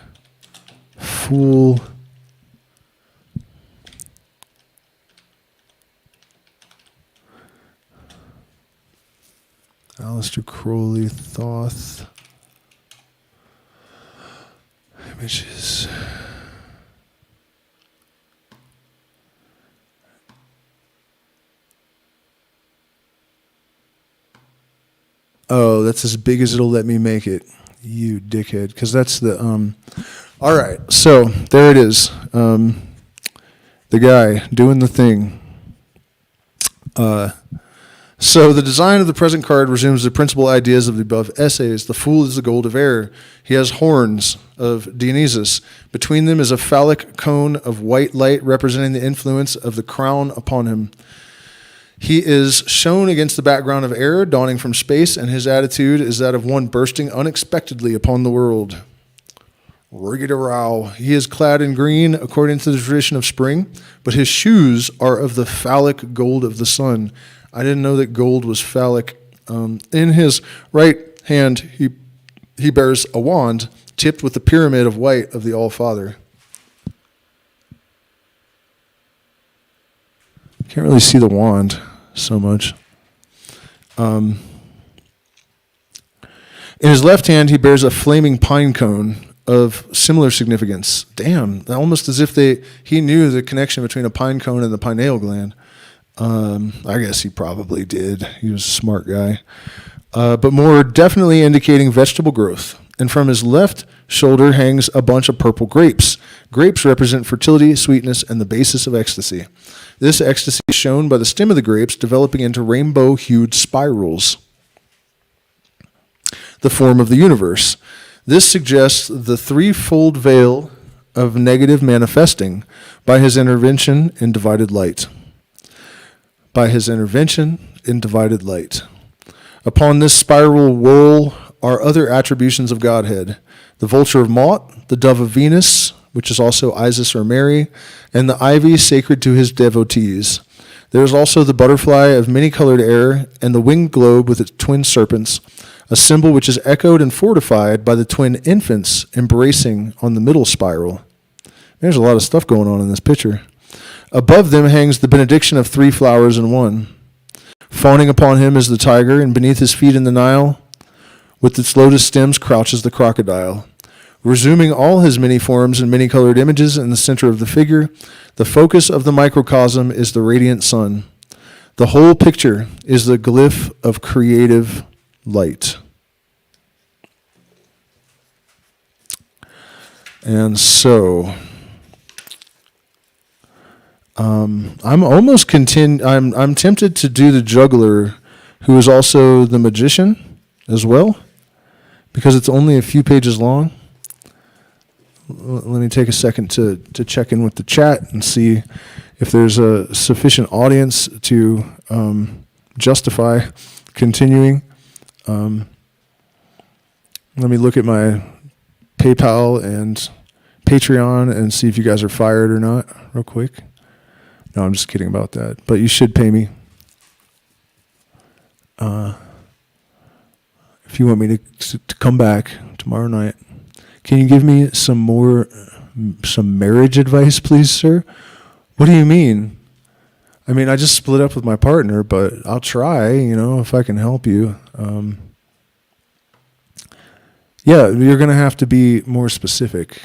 fool. Aleister Crowley, Thoth. Images. Oh, that's as big as it'll let me make it. You dickhead. Because that's the... All right, so there it is. The guy doing the thing. So the design of the present card resumes the principal ideas of the above essays. The fool is the gold of air. He has horns of Dionysus. Between them is a phallic cone of white light representing the influence of the crown upon him. He is shown against the background of air dawning from space, and his attitude is that of one bursting unexpectedly upon the world. Riggy-da-row. He is clad in green according to the tradition of spring, but his shoes are of the phallic gold of the sun. I didn't know that gold was phallic. In his right hand, he bears a wand tipped with the pyramid of white of the All-Father. Can't really see the wand so much. In his left hand, he bears a flaming pine cone of similar significance. Damn, almost as if he knew the connection between a pine cone and the pineal gland. I guess he probably did. He was a smart guy. But more definitely indicating vegetable growth. And from his left shoulder hangs a bunch of purple grapes. Grapes represent fertility, sweetness, and the basis of ecstasy. This ecstasy is shown by the stem of the grapes developing into rainbow-hued spirals. The form of the universe. This suggests the threefold veil of negative manifesting by his intervention in divided light. By his intervention in divided light. Upon this spiral whirl are other attributions of Godhead. The vulture of Maut, the dove of Venus, which is also Isis or Mary, and the ivy sacred to his devotees. There is also the butterfly of many-colored air and the winged globe with its twin serpents, a symbol which is echoed and fortified by the twin infants embracing on the middle spiral. There's a lot of stuff going on in this picture. Above them hangs the benediction of 3 flowers in one. Fawning upon him is the tiger, and beneath his feet in the Nile, with its lotus stems, crouches the crocodile. Resuming all his many forms and many-colored images in the center of the figure, the focus of the microcosm is the radiant sun. The whole picture is the glyph of creative light. And so I'm almost I'm tempted to do the juggler, who is also the magician as well, because it's only a few pages long. Let me take a second to check in with the chat and see if there's a sufficient audience to justify continuing. Let me look at my PayPal and Patreon and see if you guys are fired or not, real quick. No, I'm just kidding about that. But you should pay me. If you want me to come back tomorrow night. Can you give me some marriage advice, please, sir? What do you mean? I mean, I just split up with my partner, but I'll try, if I can help you. Yeah, you're going to have to be more specific.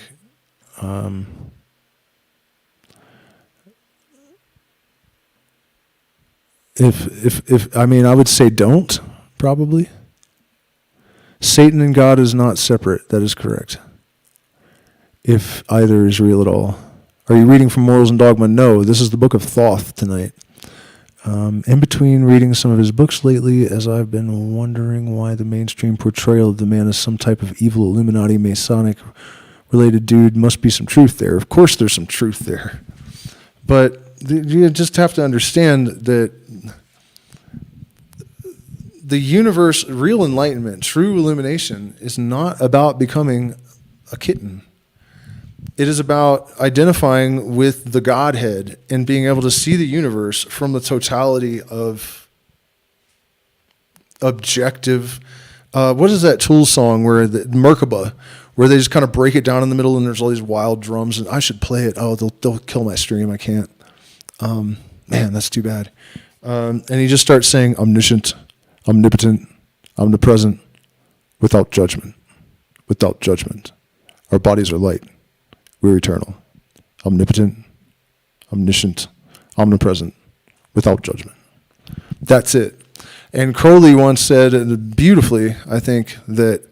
If I would say don't, probably. Satan and God is not separate. That is correct. If either is real at all. Are you reading from Morals and Dogma? No, this is the Book of Thoth tonight. In between reading some of his books lately, as I've been wondering why the mainstream portrayal of the man as some type of evil Illuminati Masonic related dude, must be some truth there. Of course there's some truth there. But you just have to understand that the universe, real enlightenment, true illumination, is not about becoming a kitten. It is about identifying with the Godhead and being able to see the universe from the totality of objective. What is that Tool song where the Merkaba, where they just kind of break it down in the middle and there's all these wild drums and I should play it. Oh, they'll kill my stream. I can't. Man, that's too bad. And he just starts saying omniscient, omnipotent, omnipresent, without judgment. Without judgment. Our bodies are light. We're eternal. Omnipotent, omniscient, omnipresent, without judgment. That's it. And Crowley once said beautifully, I think, that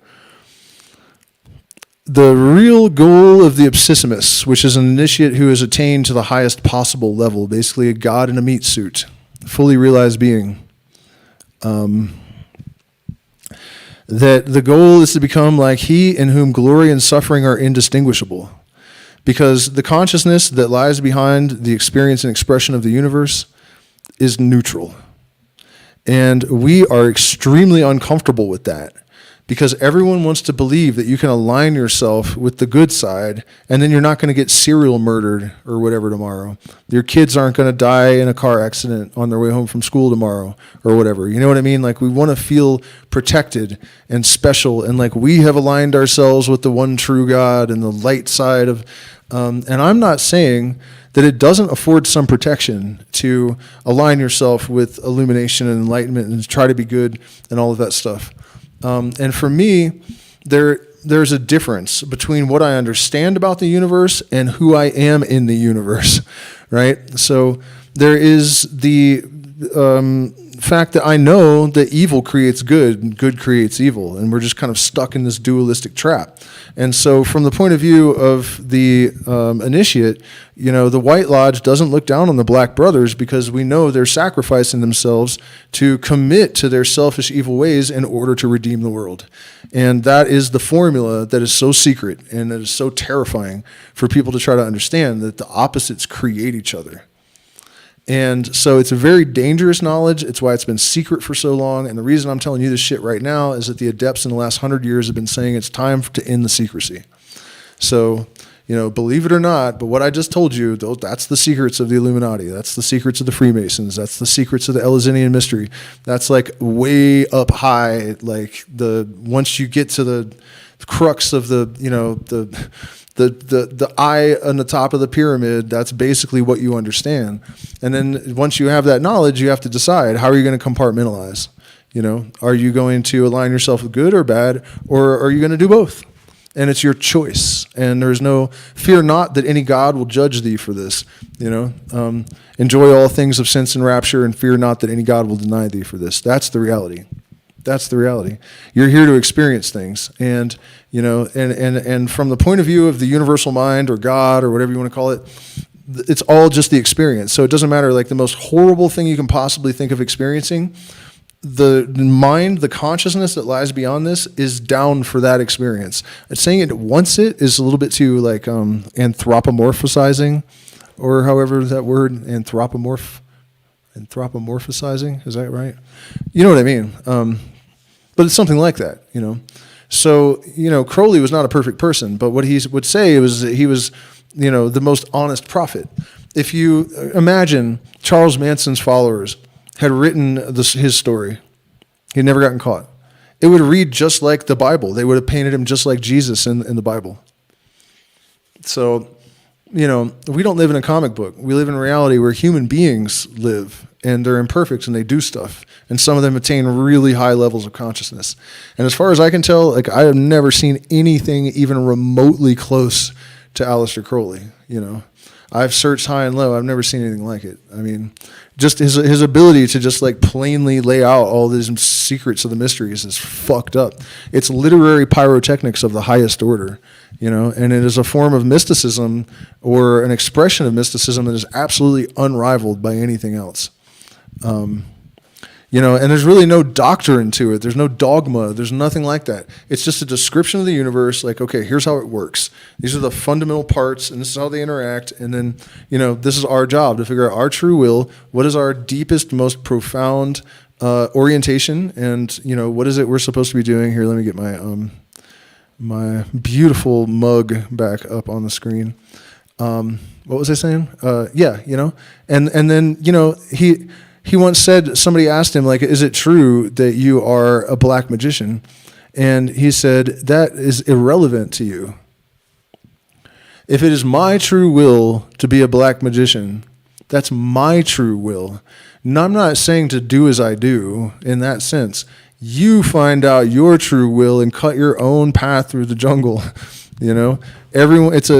the real goal of the abscissimus, which is an initiate who has attained to the highest possible level, basically a god in a meat suit, fully realized being, that the goal is to become like he in whom glory and suffering are indistinguishable. Because the consciousness that lies behind the experience and expression of the universe is neutral. And we are extremely uncomfortable with that, because everyone wants to believe that you can align yourself with the good side, and then you're not going to get serial murdered or whatever tomorrow. Your kids aren't going to die in a car accident on their way home from school tomorrow or whatever. You know what I mean? Like, we want to feel protected and special, and like we have aligned ourselves with the one true God and the light side of, and I'm not saying that it doesn't afford some protection to align yourself with illumination and enlightenment and try to be good and all of that stuff. And for me, there's a difference between what I understand about the universe and who I am in the universe, right? So there is the fact that I know that evil creates good and good creates evil, and we're just kind of stuck in this dualistic trap. And so from the point of view of the initiate, you know, the White Lodge doesn't look down on the Black Brothers, because we know they're sacrificing themselves to commit to their selfish evil ways in order to redeem the world. And that is the formula that is so secret and that is so terrifying for people to try to understand, that the opposites create each other. And so it's a very dangerous knowledge. It's why it's been secret for so long. And the reason I'm telling you this shit right now is that the adepts in the last 100 years have been saying it's time to end the secrecy. So, you know, believe it or not, but what I just told you, that's the secrets of the Illuminati. That's the secrets of the Freemasons. That's the secrets of the Eleusinian mystery. That's like way up high. Like once you get to the crux of the, you know, the eye on the top of the pyramid, that's basically what you understand. And then once you have that knowledge, you have to decide, how are you going to compartmentalize? You know, are you going to align yourself with good or bad, or are you going to do both? And it's your choice. And there's no fear not that any God will judge thee for this. You know, enjoy all things of sense and rapture, and fear not that any God will deny thee for this. That's the reality. That's the reality. You're here to experience things. And, you know, and from the point of view of the universal mind or God or whatever you want to call it, it's all just the experience. So it doesn't matter, like the most horrible thing you can possibly think of experiencing, the mind, the consciousness that lies beyond this is down for that experience. And saying it wants it is a little bit too like anthropomorphizing, or however that word, anthropomorphizing, is that right? You know what I mean? But it's something like that, you know. So, you know, Crowley was not a perfect person, but what he would say was that he was, you know, the most honest prophet. If you imagine Charles Manson's followers had written his story, he'd never gotten caught, it would read just like the Bible. They would have painted him just like Jesus in the Bible. So, you know, we don't live in a comic book. We live in a reality where human beings live, and they're imperfect, and they do stuff. And some of them attain really high levels of consciousness. And as far as I can tell, like, I have never seen anything even remotely close to Aleister Crowley. You know, I've searched high and low. I've never seen anything like it. I mean, just his ability to just like plainly lay out all these secrets of the mysteries is fucked up. It's literary pyrotechnics of the highest order, you know, and it is a form of mysticism, or an expression of mysticism, that is absolutely unrivaled by anything else. You know, and there's really no doctrine to it. There's no dogma. There's nothing like that. It's just a description of the universe. Like, okay, here's how it works. These are the fundamental parts, and this is how they interact. And then, you know, this is our job to figure out our true will. What is our deepest, most profound orientation? And, you know, what is it we're supposed to be doing? Here, let me get my my beautiful mug back up on the screen. What was I saying? Yeah, you know, and then, you know, he once said, somebody asked him, like, is it true that you are a black magician? And he said, that is irrelevant to you. If it is my true will to be a black magician, that's my true will. And I'm not saying to do as I do in that sense. You find out your true will and cut your own path through the jungle. You know, everyone. It's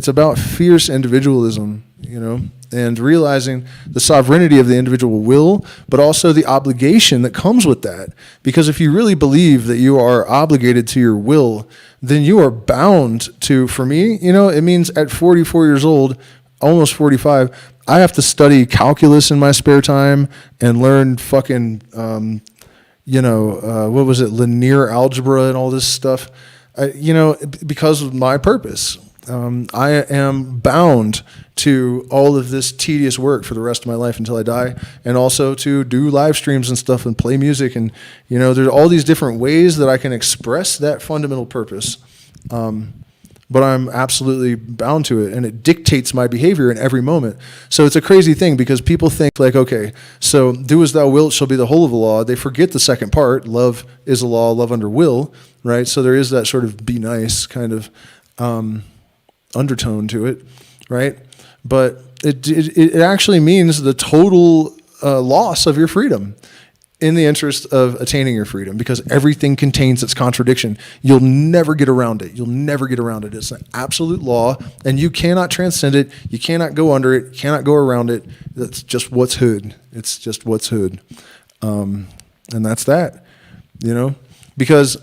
about fierce individualism. You know, and realizing the sovereignty of the individual will, but also the obligation that comes with that. Because if you really believe that you are obligated to your will, then you are bound to. For me, you know, it means at 44 years old, almost 45, I have to study calculus in my spare time and learn fucking, what was it, linear algebra and all this stuff, because of my purpose. I am bound to all of this tedious work for the rest of my life until I die, and also to do live streams and stuff and play music. And, there's all these different ways that I can express that fundamental purpose. But I'm absolutely bound to it, and it dictates my behavior in every moment. So it's a crazy thing, because people think like, okay, so do as thou wilt shall be the whole of the law. They forget the second part, love is a law, love under will, right? So there is that sort of be nice kind of undertone to it, right? But it actually means the total loss of your freedom in the interest of attaining your freedom, because everything contains its contradiction. You'll never get around it. You'll never get around it. It's an absolute law, and you cannot transcend it. You cannot go under it. You cannot go around it. That's just what's hood. It's just what's hood. And that's that, because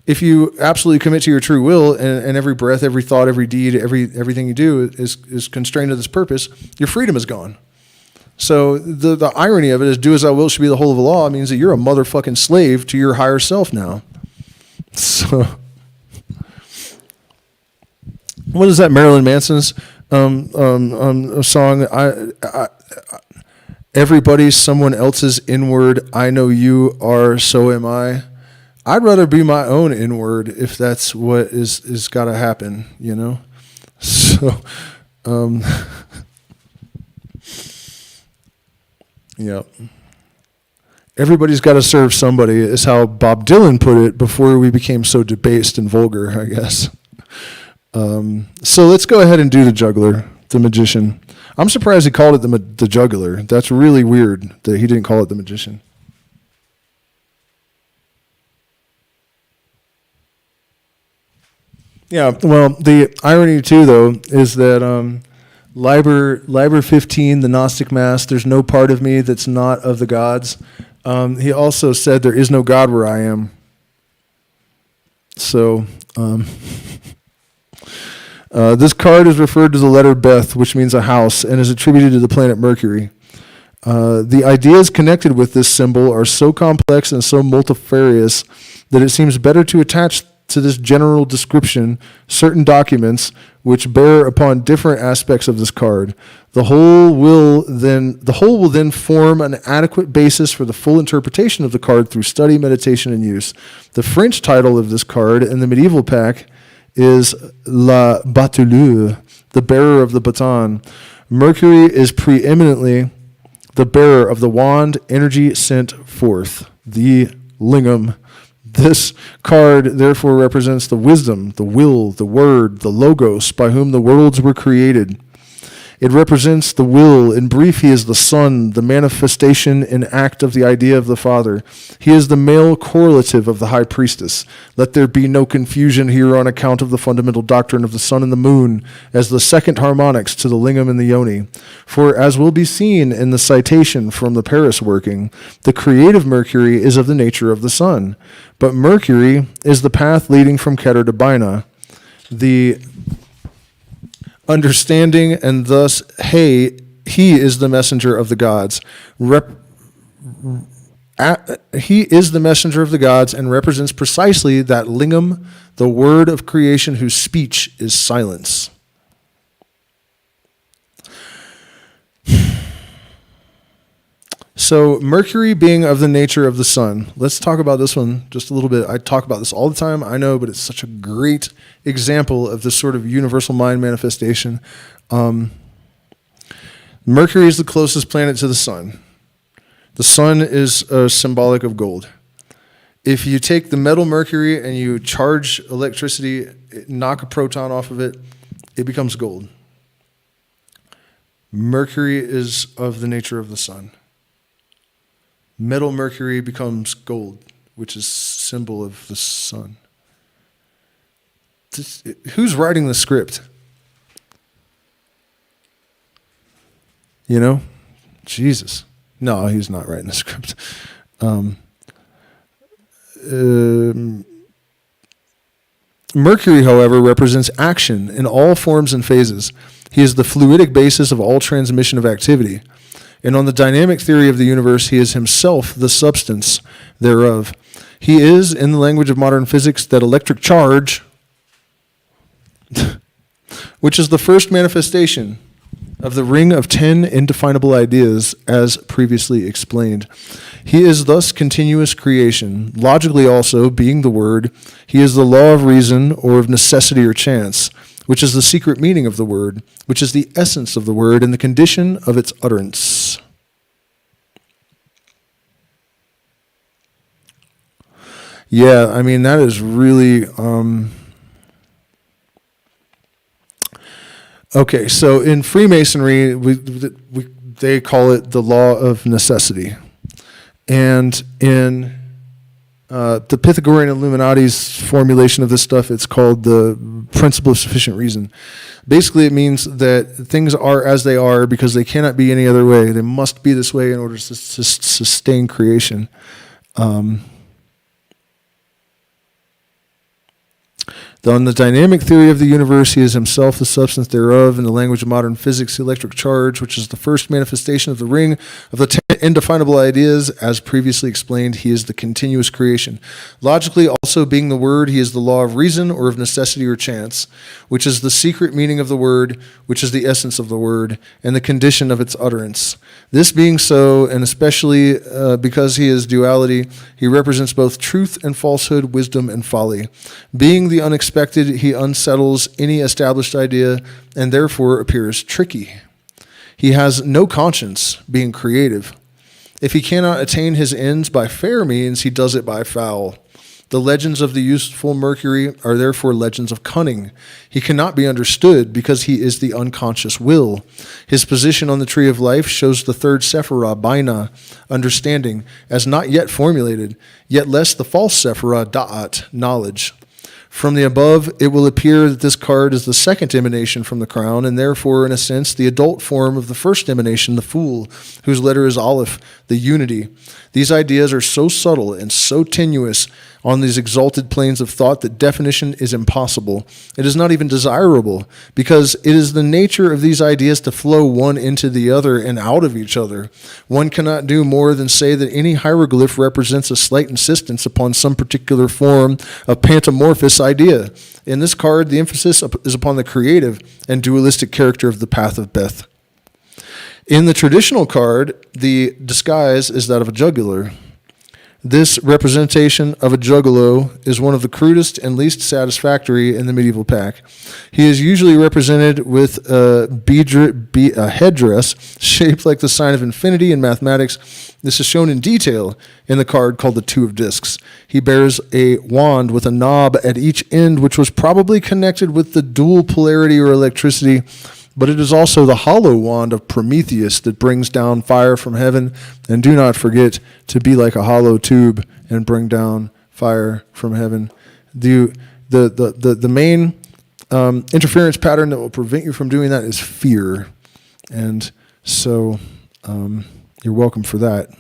if you absolutely commit to your true will, and every breath, every thought, every deed, everything you do is constrained to this purpose, your freedom is gone. So the irony of it is, do as thou wilt should be the whole of the law, means that you're a motherfucking slave to your higher self now. So what is that, Marilyn Manson's song? Everybody's someone else's inward. I know you are, so am I. I'd rather be my own inward if that's what is got to happen, So, yeah. Everybody's got to serve somebody, is how Bob Dylan put it before we became so debased and vulgar, I guess. So let's go ahead and do the juggler, the magician. I'm surprised he called it the juggler. That's really weird that he didn't call it the magician. Yeah, well, the irony too, though, is that Liber 15, the Gnostic Mass, there's no part of me that's not of the gods. He also said there is no God where I am. So this card is referred to the letter Beth, which means a house, and is attributed to the planet Mercury. The ideas connected with this symbol are so complex and so multifarious that it seems better to attach to this general description certain documents which bear upon different aspects of this card. The whole will then form an adequate basis for the full interpretation of the card through study, meditation, and use. The French title of this card in the medieval pack is La Bateleur, the bearer of the baton. Mercury is preeminently the bearer of the wand, energy sent forth, the lingam. This card therefore represents the wisdom, the will, the word, the logos by whom the worlds were created. It represents the will. In brief, he is the Son, the manifestation in act of the idea of the Father. He is the male correlative of the High Priestess. Let there be no confusion here on account of the fundamental doctrine of the sun and the moon as the second harmonics to the lingam and the yoni. For as will be seen in the citation from the Paris working, the creative Mercury is of the nature of the sun. But Mercury is the path leading from Keter to Bina. The understanding, and thus, he is the messenger of the gods. He is the messenger of the gods and represents precisely that lingam, the word of creation whose speech is silence. So Mercury being of the nature of the sun. Let's talk about this one just a little bit. I talk about this all the time, I know, but it's such a great example of this sort of universal mind manifestation. Mercury is the closest planet to the sun. The sun is symbolic of gold. If you take the metal Mercury and you charge electricity, knock a proton off of it, it becomes gold. Mercury is of the nature of the sun. Metal Mercury becomes gold, which is symbol of the sun. Who's writing the script? Jesus. No, he's not writing the script. Mercury, however, represents action in all forms and phases. He is the fluidic basis of all transmission of activity. And on the dynamic theory of the universe, he is himself the substance thereof. He is, in the language of modern physics, that electric charge, which is the first manifestation of the ring of 10 indefinable ideas, as previously explained. He is thus continuous creation. Logically also, being the word, he is the law of reason or of necessity or chance, which is the secret meaning of the word, which is the essence of the word and the condition of its utterance. Yeah, I mean, that is really... Okay, so in Freemasonry, they call it the law of necessity. And in the Pythagorean Illuminati's formulation of this stuff, it's called the principle of sufficient reason. Basically, it means that things are as they are because they cannot be any other way. They must be this way in order to sustain creation. On the dynamic theory of the universe, he is himself the substance thereof. In the language of modern physics, the electric charge, which is the first manifestation of the ring of the 10 indefinable ideas, as previously explained, he is the continuous creation. Logically, also being the word, he is the law of reason or of necessity or chance, which is the secret meaning of the word, which is the essence of the word, and the condition of its utterance. This being so, and especially because he is duality, he represents both truth and falsehood, wisdom and folly. Being the unexpected, he unsettles any established idea and therefore appears tricky. He has no conscience, being creative. If he cannot attain his ends by fair means, he does it by foul. The legends of the useful Mercury are therefore legends of cunning. He cannot be understood because he is the unconscious will. His position on the tree of life shows the third Sephirah, Bina, understanding, as not yet formulated, yet less the false Sephirah, Da'at, knowledge. From the above, it will appear that this card is the second emanation from the crown, and therefore, in a sense, the adult form of the first emanation, the Fool, whose letter is Aleph, the unity. These ideas are so subtle and so tenuous on these exalted planes of thought that definition is impossible. It is not even desirable, because it is the nature of these ideas to flow one into the other and out of each other. One cannot do more than say that any hieroglyph represents a slight insistence upon some particular form of pantomorphous idea. In this card, the emphasis is upon the creative and dualistic character of the path of Beth. In the traditional card, the disguise is that of a juggler. This representation of a juggalo is one of the crudest and least satisfactory in the medieval pack. He is usually represented with a headdress shaped like the sign of infinity in mathematics. This is shown in detail in the card called the Two of Discs. He bears a wand with a knob at each end, which was probably connected with the dual polarity or electricity, but it is also the hollow wand of Prometheus that brings down fire from heaven. And do not forget to be like a hollow tube and bring down fire from heaven. The main interference pattern that will prevent you from doing that is fear. And so you're welcome for that.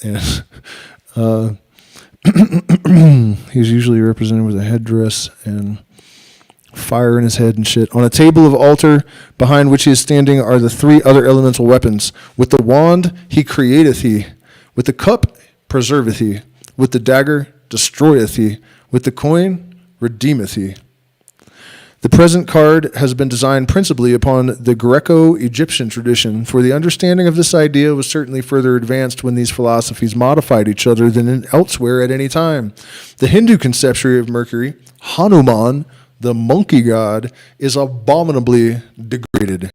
And he's usually represented with a headdress and fire in his head and shit. On a table of altar behind which he is standing are the three other elemental weapons. With the wand he createth he. With the cup preserveth he. With the dagger destroyeth he. With the coin redeemeth he. The present card has been designed principally upon the Greco-Egyptian tradition, for the understanding of this idea was certainly further advanced when these philosophies modified each other than elsewhere at any time. The Hindu conception of Mercury, Hanuman, the monkey god, is abominably degraded.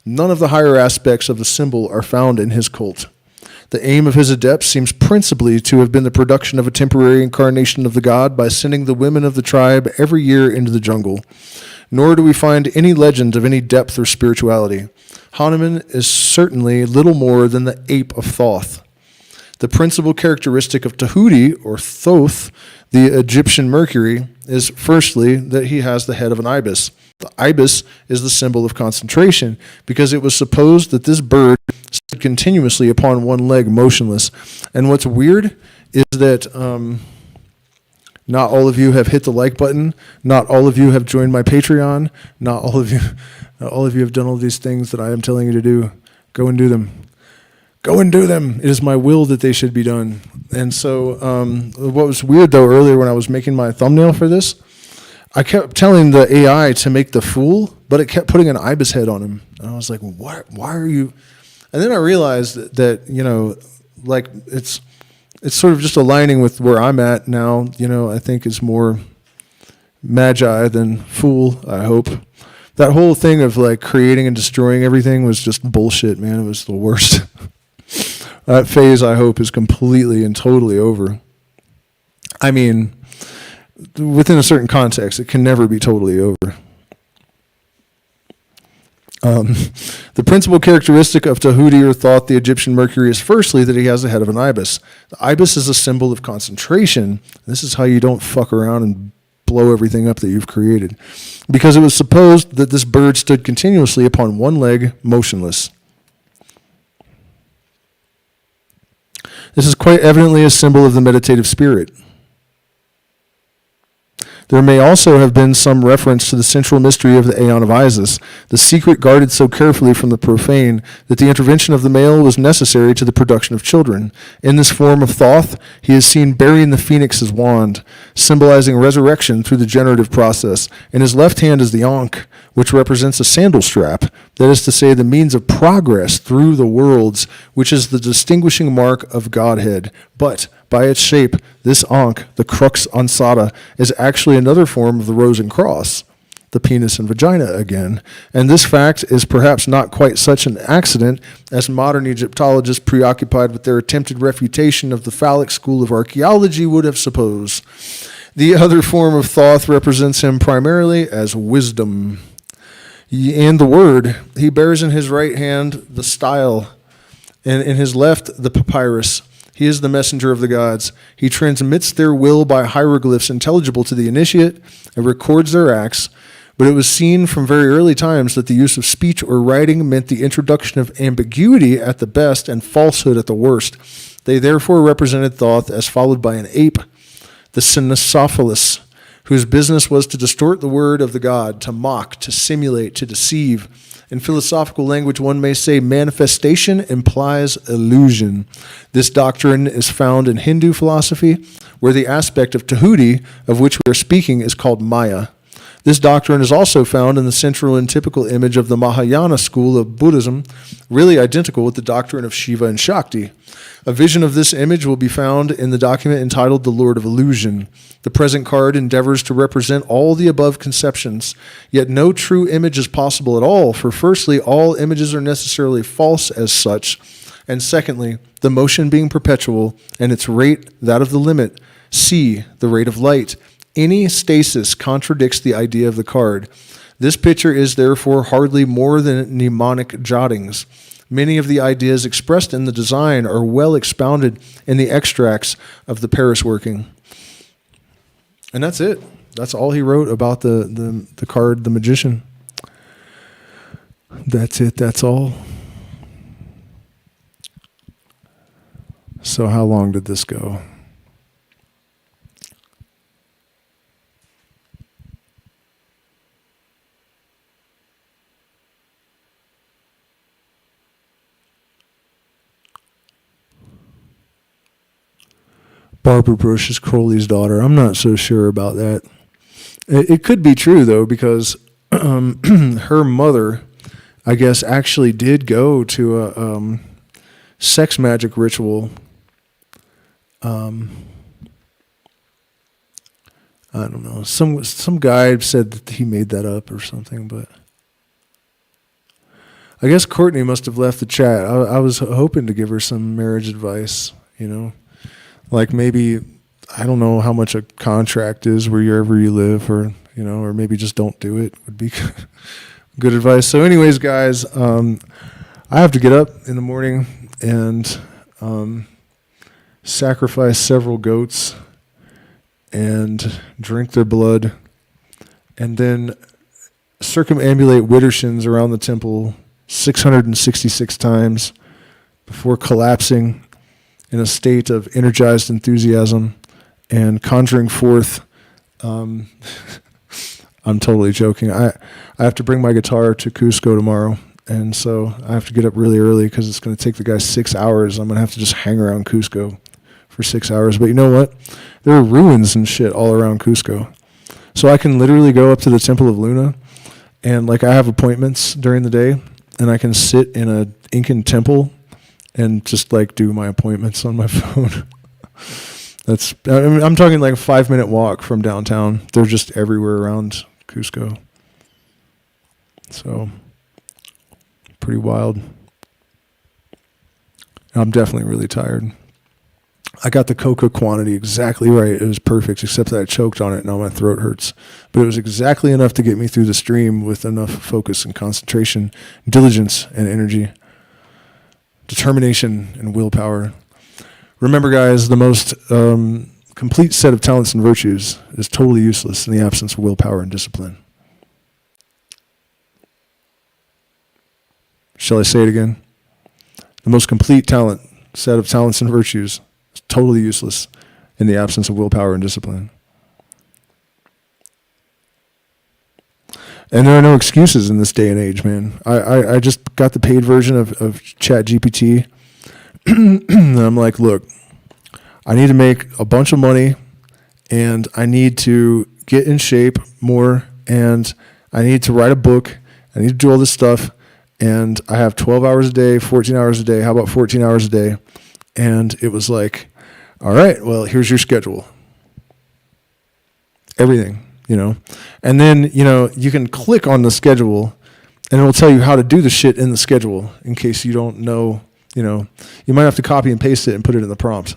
None of the higher aspects of the symbol are found in his cult. The aim of his adepts seems principally to have been the production of a temporary incarnation of the god by sending the women of the tribe every year into the jungle. Nor do we find any legend of any depth or spirituality. Hanuman is certainly little more than the ape of Thoth. The principal characteristic of Tahuti, or Thoth, the Egyptian Mercury, is firstly that he has the head of an ibis. The ibis is the symbol of concentration because it was supposed that this bird stood continuously upon one leg motionless. And what's weird is that Not all of you have hit the like button. Not all of you have joined my Patreon. Not all of you have done all these things that I am telling you to do. Go and do them. Go and do them. It is my will that they should be done. And so what was weird, though, earlier when I was making my thumbnail for this, I kept telling the AI to make the fool, but it kept putting an ibis head on him. And I was like, why are you? And then I realized that like it's sort of just aligning with where I'm at now. I think is more magi than fool, I hope. That whole thing of like creating and destroying everything was just bullshit, man. It was the worst. That phase, I hope, is completely and totally over. I mean, within a certain context, it can never be totally over. The principal characteristic of Tahuti or Thoth, the Egyptian Mercury, is firstly that he has the head of an ibis. The ibis is a symbol of concentration. This is how you don't fuck around and blow everything up that you've created. Because it was supposed that this bird stood continuously upon one leg, motionless. This is quite evidently a symbol of the meditative spirit. There may also have been some reference to the central mystery of the Aeon of Isis, the secret guarded so carefully from the profane that the intervention of the male was necessary to the production of children. In this form of Thoth, he is seen bearing the phoenix's wand, symbolizing resurrection through the generative process. In his left hand is the Ankh, which represents a sandal strap, that is to say, the means of progress through the worlds, which is the distinguishing mark of Godhead. But by its shape, this Ankh, the crux ansata, is actually another form of the rose and cross, the penis and vagina again. And this fact is perhaps not quite such an accident as modern Egyptologists preoccupied with their attempted refutation of the phallic school of archaeology would have supposed. The other form of Thoth represents him primarily as wisdom. And the word, he bears in his right hand the style, and in his left the papyrus. He is the messenger of the gods. He transmits their will by hieroglyphs intelligible to the initiate and records their acts. But it was seen from very early times that the use of speech or writing meant the introduction of ambiguity at the best and falsehood at the worst. They therefore represented Thoth as followed by an ape, the Cynocephalus, whose business was to distort the word of the god, to mock, to simulate, to deceive. In philosophical language, one may say manifestation implies illusion. This doctrine is found in Hindu philosophy, where the aspect of Tahuti, of which we are speaking, is called Maya. This doctrine is also found in the central and typical image of the Mahayana school of Buddhism, really identical with the doctrine of Shiva and Shakti. A vision of this image will be found in the document entitled The Lord of Illusion. The present card endeavors to represent all the above conceptions, yet no true image is possible at all, for firstly, all images are necessarily false as such, and secondly, the motion being perpetual, and its rate that of the limit, c, the rate of light. Any stasis contradicts the idea of the card. This picture is therefore hardly more than mnemonic jottings. Many of the ideas expressed in the design are well expounded in the extracts of the Paris working. And that's it. That's all he wrote about the card, the magician. That's it. That's all. So how long did this go? Barbara Bush is Crowley's daughter. I'm not so sure about that. It could be true, though, because her mother, I guess, actually did go to a sex magic ritual. I don't know. Some guy said that he made that up or something, but I guess Courtney must have left the chat. I was hoping to give her some marriage advice, Like maybe, I don't know how much a contract is wherever you live, or maybe just don't do it would be good advice. So anyways, guys, I have to get up in the morning and sacrifice several goats and drink their blood and then circumambulate Widdershins around the temple 666 times before collapsing in a state of energized enthusiasm and conjuring forth. I'm totally joking. I have to bring my guitar to Cusco tomorrow, and so I have to get up really early because it's going to take the guy 6 hours. I'm going to have to just hang around Cusco for 6 hours. But you know what? There are ruins and shit all around Cusco. So I can literally go up to the Temple of Luna, and like I have appointments during the day, and I can sit in a Incan temple and just like do my appointments on my phone. I'm talking like a 5-minute walk from downtown. They're just everywhere around Cusco. So pretty wild. I'm definitely really tired. I got the coca quantity exactly right. It was perfect, except that I choked on it and now my throat hurts. But it was exactly enough to get me through the stream with enough focus and concentration, diligence and energy, determination and willpower. Remember, guys, the most complete set of talents and virtues is totally useless in the absence of willpower and discipline. Shall I say it again? The most complete set of talents and virtues is totally useless in the absence of willpower and discipline. And there are no excuses in this day and age, man. I just got the paid version of ChatGPT. And I'm like, look, I need to make a bunch of money, and I need to get in shape more, and I need to write a book. I need to do all this stuff, and I have 12 hours a day, 14 hours a day. How about 14 hours a day? And it was like, all right, well, here's your schedule. Everything, you know. And then, you know, you can click on the schedule, and it will tell you how to do the shit in the schedule in case you don't know. You know, you might have to copy and paste it and put it in the prompt.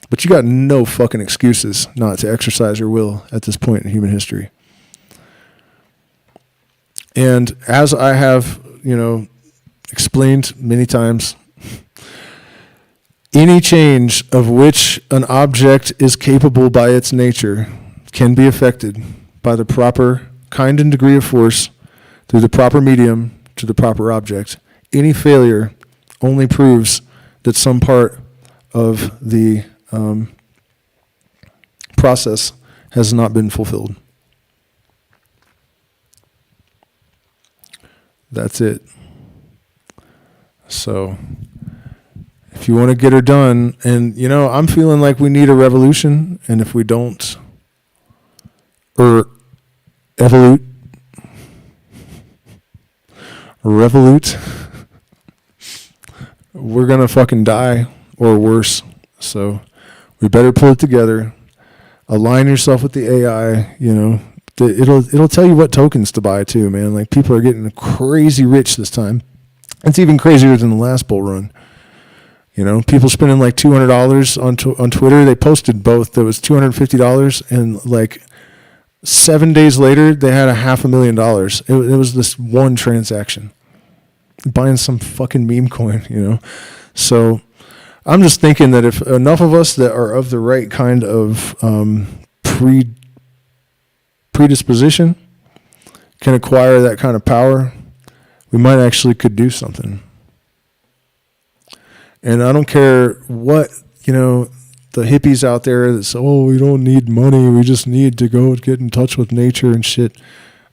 But you got no fucking excuses not to exercise your will at this point in human history. And as I have, you know, explained many times, any change of which an object is capable by its nature can be affected by the proper kind and degree of force through the proper medium to the proper object. Any failure only proves that some part of the process has not been fulfilled. That's it. So, if you want to get her done, and you know, I'm feeling like we need a revolution, and if we don't, or revolute, we're gonna fucking die or worse. So we better pull it together. Align yourself with the AI. You know, it'll tell you what tokens to buy too, man. Like people are getting crazy rich this time. It's even crazier than the last bull run. You know, people spending like $200 on Twitter. They posted both. There was $250, and like 7 days later, they had $500,000. It was this one transaction. Buying some fucking meme coin, you know. So I'm just thinking that if enough of us that are of the right kind of predisposition can acquire that kind of power, we might actually could do something. And I don't care what, you know, the hippies out there that say, oh, we don't need money, we just need to go get in touch with nature and shit.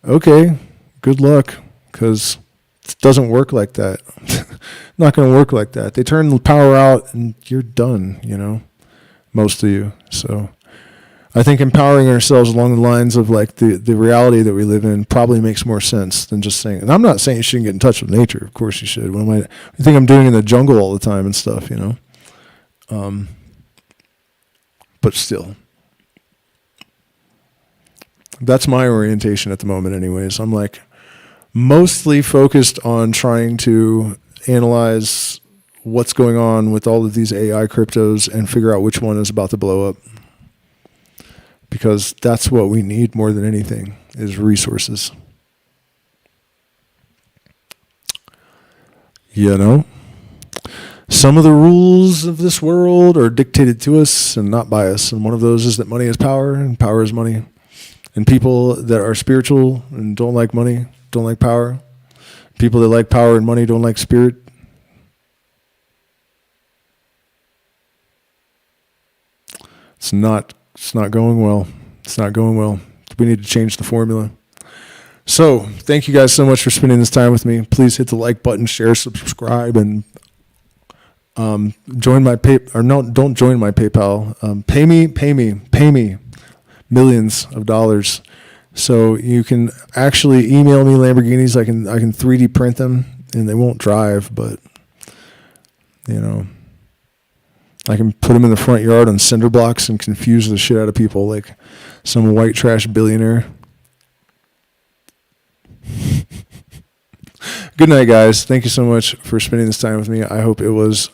Okay, good luck, because it doesn't work like that. Not going to work like that. They turn the power out and you're done, you know, most of you. So I think empowering ourselves along the lines of like the reality that we live in probably makes more sense than just saying, and I'm not saying you shouldn't get in touch with nature. Of course you should. What you think I'm doing in the jungle all the time and stuff, you know? But still, that's my orientation at the moment anyways. I'm like mostly focused on trying to analyze what's going on with all of these AI cryptos and figure out which one is about to blow up. Because that's what we need more than anything, is resources. You know? Some of the rules of this world are dictated to us and not by us. And one of those is that money is power and power is money. And people that are spiritual and don't like money don't like power. People that like power and money don't like spirit. It's not It's not going well. It's not going well. We need to change the formula. So thank you guys so much for spending this time with me. Please hit the like button, share, subscribe, and join my don't join my PayPal. Pay me millions of dollars. So you can actually email me Lamborghinis. I can 3D print them, and they won't drive, but I can put them in the front yard on cinder blocks and confuse the shit out of people like some white trash billionaire. Good night, guys. Thank you so much for spending this time with me. I hope it was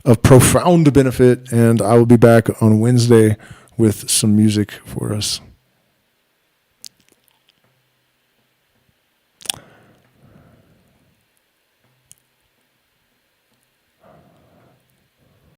of profound benefit, and I will be back on Wednesday with some music for us.